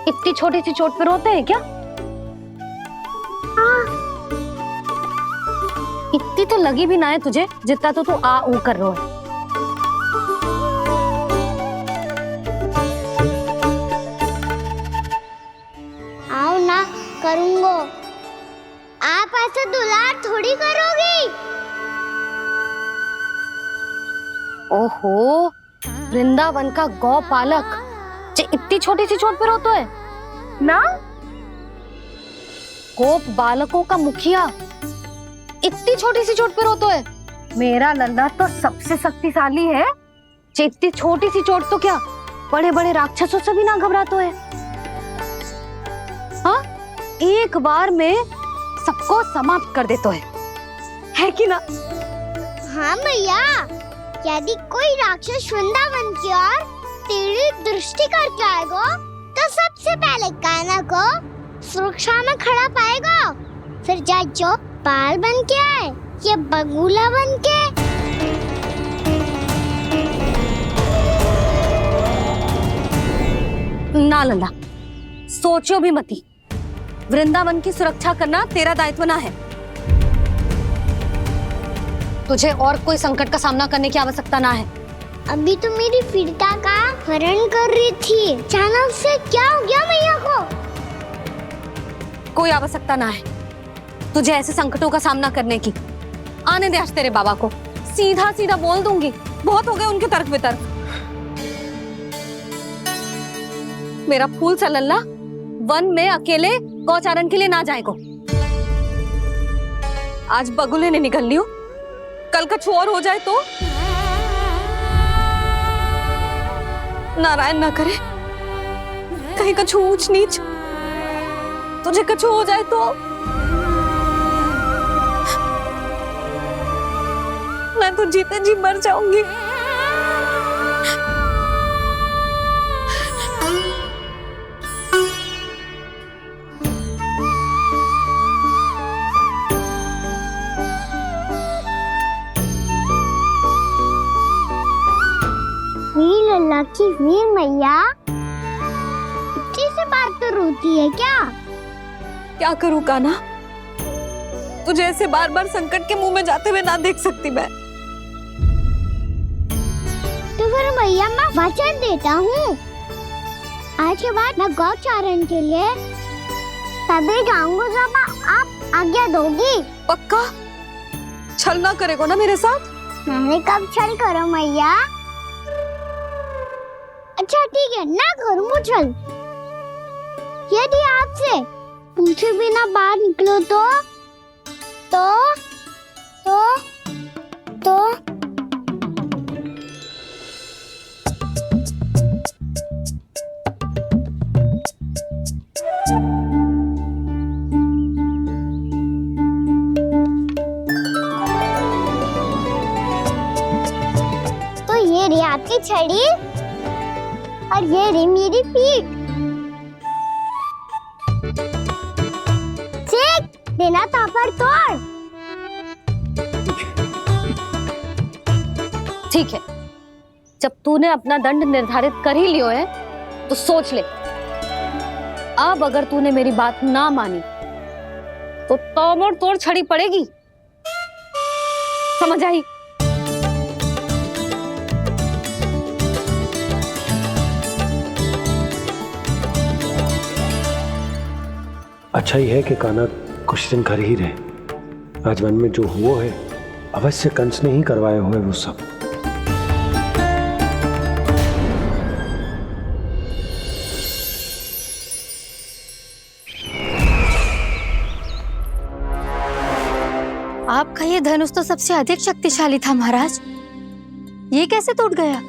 इतनी छोटी सी चोट पे रोते हैं क्या? इतनी तो लगी भी ना है तुझे, जितना तो तू आ ऊ कर रहा है। आओ ना, करूंगो। आप ऐसे दुलार थोड़ी करोगी। ओहो, वृंदावन का गौपालक जो इतनी छोटी सी चोट पे रोता है ना? गोप बालकों का मुखिया इतनी छोटी सी चोट पे रोता है? मेरा लल्ला तो सबसे शक्तिशाली है। जो इतनी छोटी सी चोट तो क्या बड़े बड़े राक्षसों से भी ना घबराता है। हाँ, एक बार में सबको समाप्त कर देता है कि ना? हाँ मैया, यदि कोई राक्षस वृंदावन की ओर टेढ़ी दृष्टि करके आएगा तो सबसे पहले कान्हा को सुरक्षा में खड़ा पाएगा, फिर जो बाल बन के आए ये बगुला बन के। ना लल्ला, सोचो भी मती। वृंदावन की सुरक्षा करना तेरा दायित्व ना है। तुझे और कोई संकट का सामना करने की आवश्यकता ना है। अभी तो मेरी पीड़िता का हरण कर रही थी, अचानक से क्या हो गया मैया को? कोई आवश्यकता ना है तुझे ऐसे संकटों का सामना करने की। आने दे आज तेरे बाबा को, सीधा सीधा बोल दूंगी। बहुत हो गए उनके तर्क वितर्क। मेरा फूल सा लल्ला वन में अकेले गौचारण के लिए ना जाए को। आज बगुले ने निकल लियो, कल का छू और हो जाए तो नारायण ना करे, कहीं कछु ऊंच नीच तुझे कछु हो जाए तो मैं तो जीते जी मर जाऊंगी। मेरी लल्ला की वीर मैया इतनी से बात तो रोती है क्या? क्या करूं कान्हा, तुझे ऐसे बार बार संकट के मुंह में जाते हुए ना देख सकती मैं। तो फिर मैया मैं वचन देता हूँ, आज के बाद मैं गौचारण के लिए तभी जाऊंगा जब आप आज्ञा दोगी। पक्का? छल ना करेगा ना मेरे साथ? मैंने कब छल करो मैया? अच्छा ठीक है, ना करूँ छल। यदि आपसे पूछे बिना बाहर निकलो तो ये रही आपकी छड़ी और ये रही मेरी पीठ। सेक देना तापर तोड़। ठीक है, जब तूने अपना दंड निर्धारित कर ही लियो है तो सोच ले, अब अगर तूने मेरी बात ना मानी तो तोड़ तोड़ छड़ी पड़ेगी, समझ आई? अच्छा ही है कि कान्हा कुछ दिन घर ही रहे। आज वन में जो हुआ है अवश्य कंस ने ही करवाए हुए वो सब। आपका ये धनुष तो सबसे अधिक शक्तिशाली था महाराज, ये कैसे टूट गया?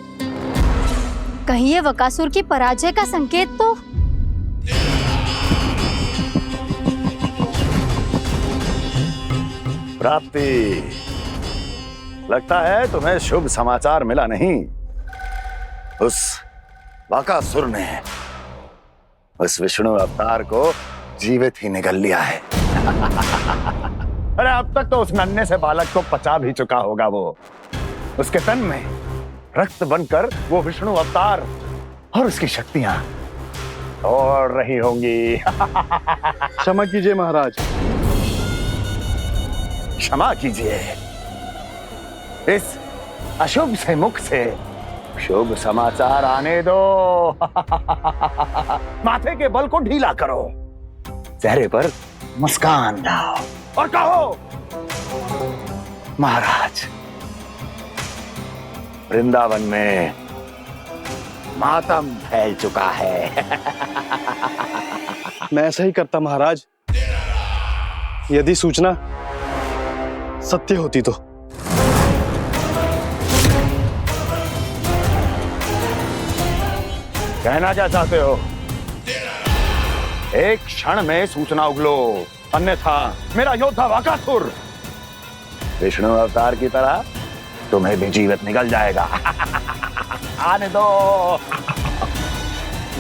कहीं ये बकासुर की पराजय का संकेत तो? प्राप्ति, लगता है तुम्हें शुभ समाचार मिला नहीं। उस बकासुर ने उस विष्णु अवतार को जीवित ही निगल लिया है। अरे अब तक तो उस नन्हे से बालक को पचा भी चुका होगा वो। उसके तन में रक्त बनकर वो विष्णु अवतार और उसकी शक्तियां दौड़ रही होंगी। क्षमा कीजिए महाराज। क्षमा कीजिए, इस अशुभ से मुख से शुभ समाचार आने दो। माथे के बल को ढीला करो, चेहरे पर मुस्कान लाओ और कहो, महाराज वृंदावन में मातम फैल चुका है। मैं ऐसा ही करता महाराज, यदि सूचना सत्य होती तो। कहना क्या चाहते हो? एक क्षण में सूचना उगलो, अन्यथा मेरा योद्धा बकासुर विष्णु अवतार की तरह तुम्हें भी जीवित निकल जाएगा। आने दो।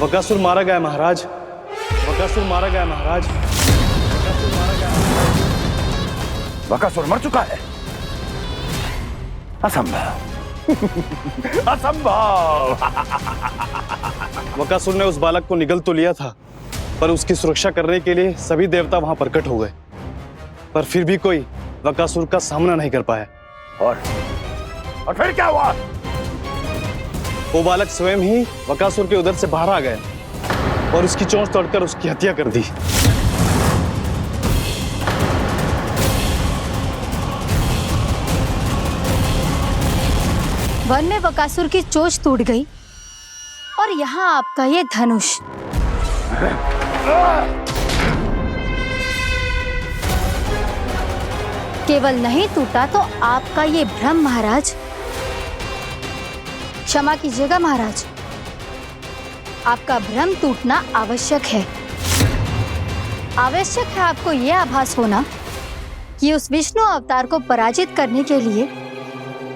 बकासुर मारा गया महाराज, बकासुर मारा गया महाराज, बकासुर मारा गया। बकासुर मर चुका है? असंभव। असंभव। बकासुर ने उस बालक को निगल तो लिया था, पर उसकी सुरक्षा करने के लिए सभी देवता वहां प्रकट हो गए, पर फिर भी कोई बकासुर का सामना नहीं कर पाया। और फिर क्या हुआ? वो बालक स्वयं ही बकासुर के उदर से बाहर आ गया और उसकी चोंच तोड़कर उसकी हत्या कर दी। वन में बकासुर की चोंच टूट गई और यहाँ आपका ये धनुष। केवल नहीं टूटा तो आपका ये भ्रम महाराज। क्षमा कीजिएगा महाराज, आपका भ्रम टूटना आवश्यक है। आवश्यक है आपको यह आभास होना कि उस विष्णु अवतार को पराजित करने के लिए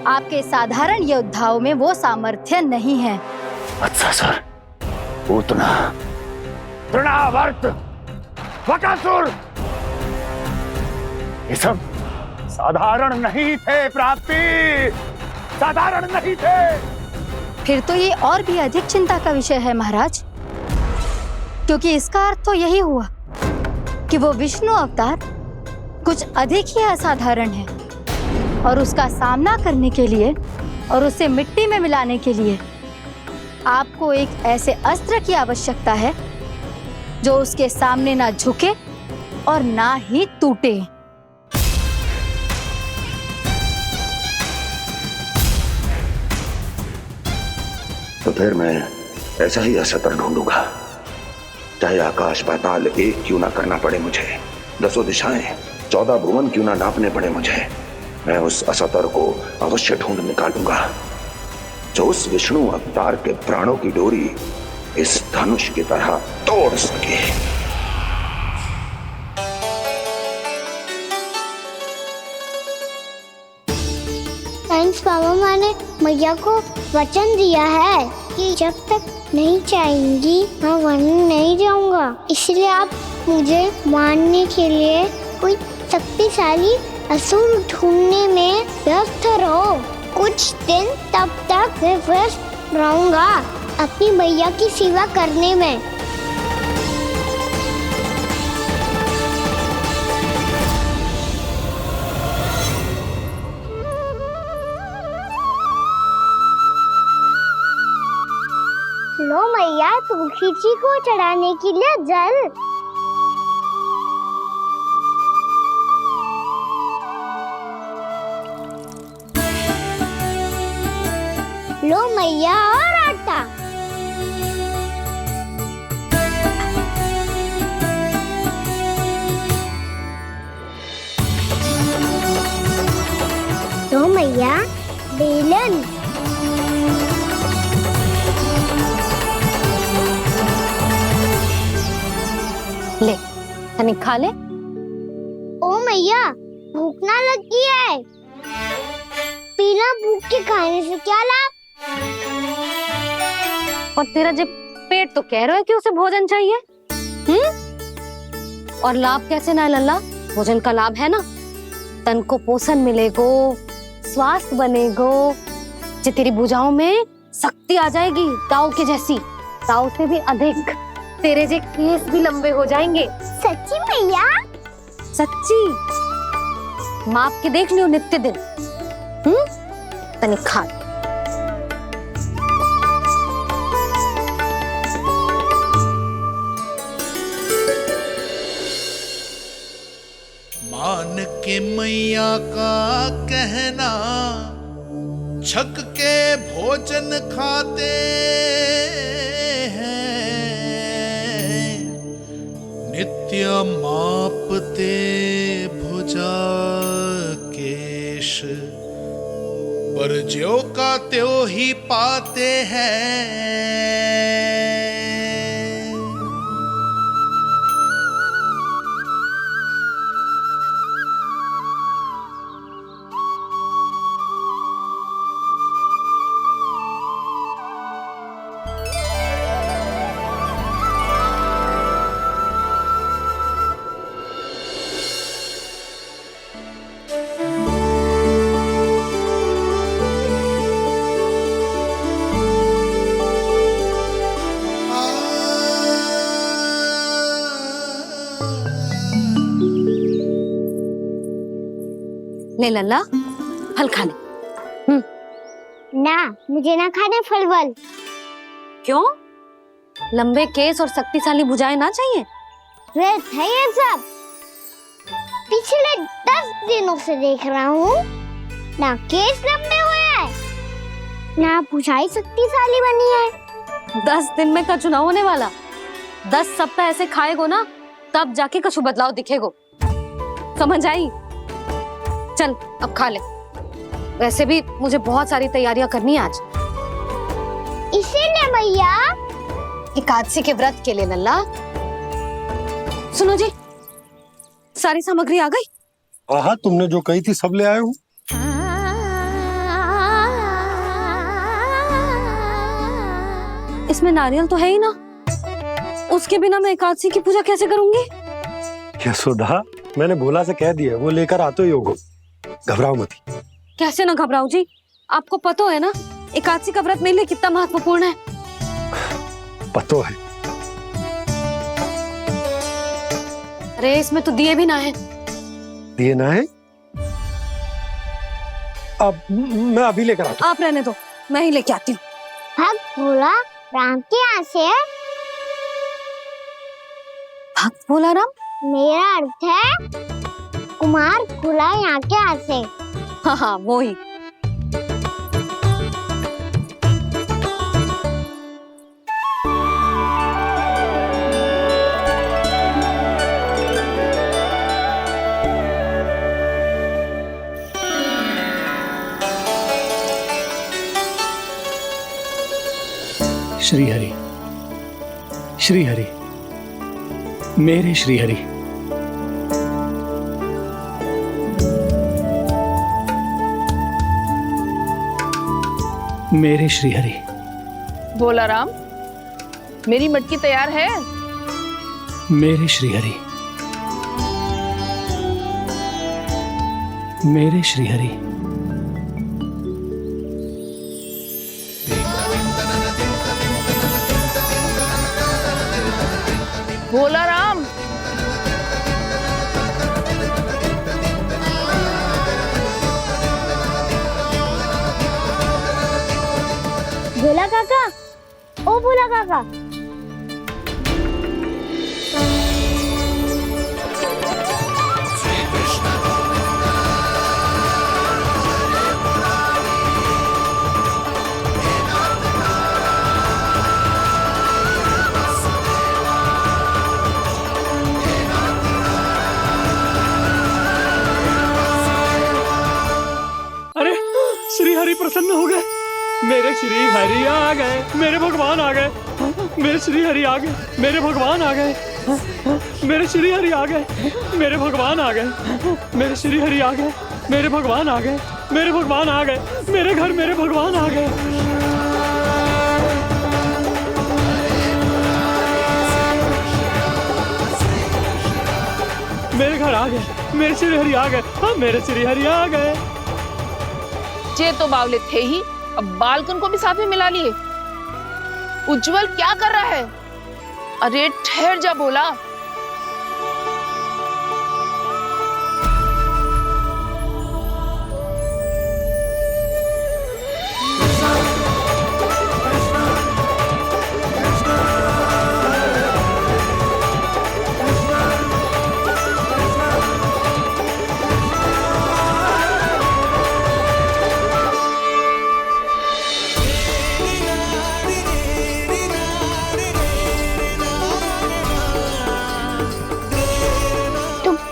आपके साधारण योद्धाओं में वो सामर्थ्य नहीं है। अच्छा सर, पूतना, तृणावर्त, बकासुर, ये सब साधारण नहीं थे प्राप्ति, साधारण नहीं थे। फिर तो ये और भी अधिक चिंता का विषय है महाराज, क्योंकि इसका अर्थ तो यही हुआ कि वो विष्णु अवतार कुछ अधिक ही असाधारण है और उसका सामना करने के लिए और उसे मिट्टी में मिलाने के लिए आपको एक ऐसे अस्त्र की आवश्यकता है जो उसके सामने ना झुके और ना ही टूटे। तो फिर मैं ऐसा ही अस्त्र ढूंढूंगा, चाहे आकाश पाताल एक क्यों ना करना पड़े मुझे, 10 दिशाएं 14 भुवन क्यों ना नापने पड़े मुझे, मैं उस अस्त्र को अवश्य ढूंढ निकालूंगा जो उस विष्णु अवतार के प्राणों की डोरी इस धनुष की तरह तोड़ सके। साइंस पापा ने मैया को वचन दिया है कि जब तक नहीं चाहेंगी मैं वन नहीं जाऊंगा, इसलिए आप मुझे मारने के लिए कोई शक्तिशाली असुर ढूंढने में व्यस्त रहो। कुछ दिन तब तक मैं व्यस्त रहूंगा अपनी मैया की सेवा करने में। लो मैया, तुलसी जी को चढ़ाने के लिए जल। लो मैया, और आटा। लो मैया, बेलन। ले, तनिक खा ले। ओ मैया, भूख ना लगी है। बिना भूख के खाने से क्या लाभ? और तेरा जब पेट तो कह रहा है कि उसे भोजन चाहिए, और लाभ कैसे ना लल्ला? भोजन का लाभ है ना, तन को पोषण मिलेगो, स्वास्थ्य बनेगो, जे तेरी भुजाओं में शक्ति आ जाएगी ताऊ के जैसी, ताऊ से भी अधिक। तेरे जे केस भी लंबे हो जाएंगे। सच्ची मैया? सच्ची, माप के देख लियो नित्य दिन। तनिक खा। मान के मैया का कहना, छक के भोजन खाते हैं, नित्य मापते भुजा केश, पर ज्यों का त्यों ही पाते हैं। ले लल्ला, फल खा ले। ना, मुझे ना खाने फल वल। क्यों? लंबे केस और शक्तिशाली भुजाएं ना चाहिए? व्यर्थ है ये सब। पिछले 10 दिनों से देख रहा हूँ, ना केस लंबे हुए हैं, ना भुजाएं शक्तिशाली बनी है। 10 दिन में का चुनाव होने वाला। 10 सप्ताह ऐसे खाएगो ना, तब जाके कुछ बदलाव दिखेगो। समझ आई? चल अब खा ले। वैसे भी मुझे बहुत सारी तैयारियां करनी है आज। इसीलिए भैया एकादशी के व्रत के लिए लल्ला। सुनो जी, सारी सामग्री आ गई? हाँ, तुमने जो कही थी सब ले आए हूँ। इसमें नारियल तो है ही ना, उसके बिना मैं एकादशी की पूजा कैसे करूंगी? यशोदा, मैंने भोला से कह दिया, वो लेकर आते ही होगा। घबराओ मत। कैसे ना घबराऊं जी, आपको पता है ना एकादशी का व्रत मेरे लिए कितना महत्वपूर्ण है। पता है। अरे इसमें तो दिए भी ना है। दिए ना है? अब मैं अभी लेकर आता हूँ। आप रहने दो, मैं ही लेके आती हूँ। भक्त भोला राम के यहाँ से है। भक्त भोला राम? मेरा अर्थ है कुमार भोला यहाँ के यहाँ से। हाँ हाँ, वो ही। श्री हरि, श्री हरि, मेरे श्री हरि। मेरे श्री हरि। भोला राम, मेरी मटकी तैयार है? मेरे श्री हरि, मेरे श्री हरि। भोला राम, भोला काका, ओ भोला काका। अरे श्री हरि प्रसन्न हो गए। मेरे श्री हरि आ गए, मेरे भगवान आ गए। मेरे श्री हरि आ गए, मेरे भगवान आ गए। मेरे श्री हरि आ गए, मेरे भगवान आ गए। मेरे श्री हरि आ गए, मेरे भगवान आ गए। मेरे भगवान आ गए, मेरे घर मेरे भगवान आ गए। मेरे घर आ गए, मेरे श्री हरि आ गए। हाँ, मेरे श्री हरि आ गए। ये तो बावले थे ही, अब बालकन को भी साथ में मिला लिए। उज्जवल क्या कर रहा है? अरे ठहर जा भोला।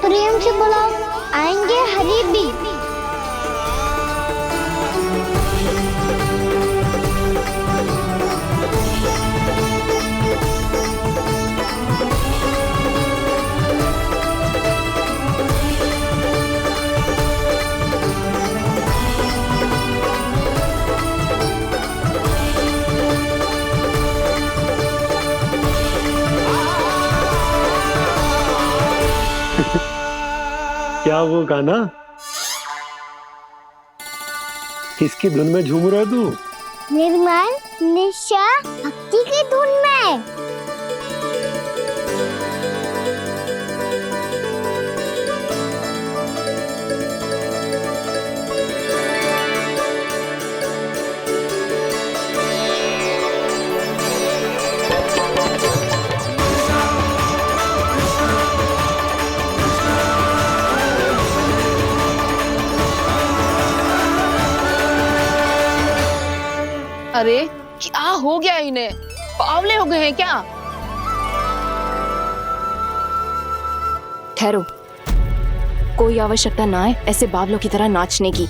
प्रेम से बुलाओ, आएंगे हरि भी। क्या वो गाना? किसकी धुन में झूम रहा तू? निर्मल निशा भक्ति की धुन में। अरे क्या हो गया इन्हें? बावले हो गए हैं क्या? ठहरो, कोई आवश्यकता ना है ऐसे बावलों की तरह नाचने की।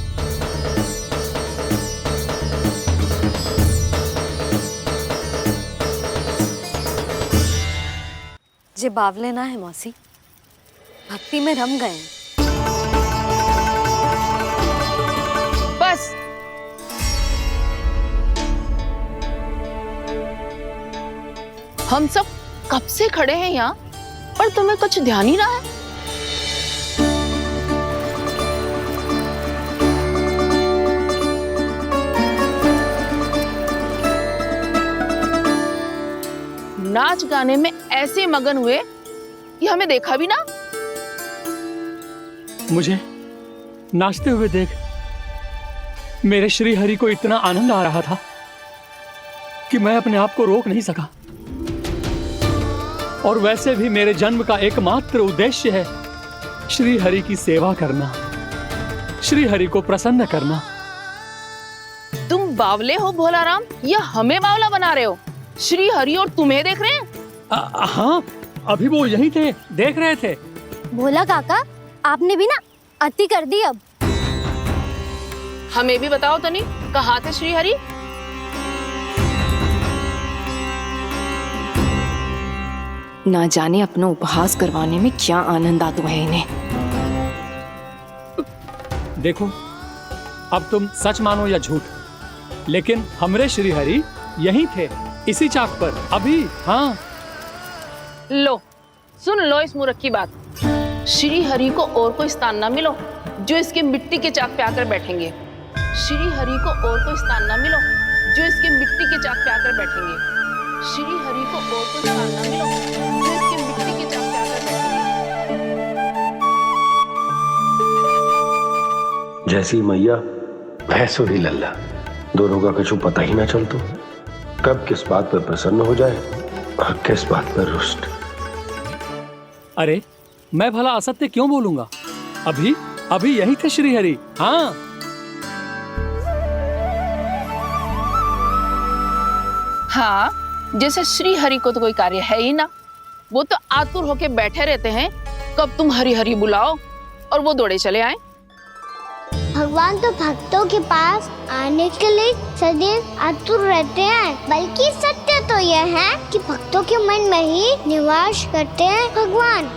जे बावले ना है मौसी, भक्ति में रम गए हैं। बस हम सब कब से खड़े हैं यहाँ, पर तुम्हें कुछ ध्यान ही रहा है। नाच गाने में ऐसे मगन हुए कि हमें देखा भी ना। मुझे नाचते हुए देख मेरे श्री हरि को इतना आनंद आ रहा था कि मैं अपने आप को रोक नहीं सका। और वैसे भी मेरे जन्म का एकमात्र उद्देश्य है श्री हरि की सेवा करना, श्री हरि को प्रसन्न करना। तुम बावले हो भोलाराम, या हमें बावला बना रहे हो? श्री हरि और तुम्हें देख रहे हैं? हाँ, अभी वो यही थे, देख रहे थे। भोला काका, आपने भी ना अति कर दी। अब हमें भी बताओ तनी, कहाँ थे श्री हरि? ना जाने अपना उपहास करवाने में क्या आनंद आता है इन्हें। देखो, अब तुम सच मानो या झूठ, लेकिन हमरे श्री हरि यहीं थे, इसी चाक पर अभी। हाँ, लो सुन लो इस मूर्ख की बात। श्री हरि को और कोई स्थान ना मिलो जो इसके मिट्टी के चाक पे आकर बैठेंगे। श्री हरि को और कोई स्थान ना मिलो जो इसके मिट्टी के चाक पे आकर बैठेंगे। श्री हरि को और कोई स्थान ना मिलो जो इसके मिट्टी के चाक पे आकर बैठेंगे। जैसी मैया भैंसुरी लल्ला, दोनों का कुछ पता ही ना चलतो, कब किस बात पर प्रसन्न हो जाए और किस बात पर रुष्ट। अरे मैं भला असत्य क्यों बोलूंगा? अभी अभी यही थे श्री हरि। हाँ, हाँ, जैसे श्री हरि को तो कोई कार्य है ही ना, वो तो आतुर होके बैठे रहते हैं कब तुम हरि हरि बुलाओ और वो दौड़े चले आए। भगवान तो भक्तों के पास आने के लिए सदैव आतुर रहते हैं, बल्कि सत्य तो यह है कि भक्तों के मन में ही निवास करते हैं भगवान।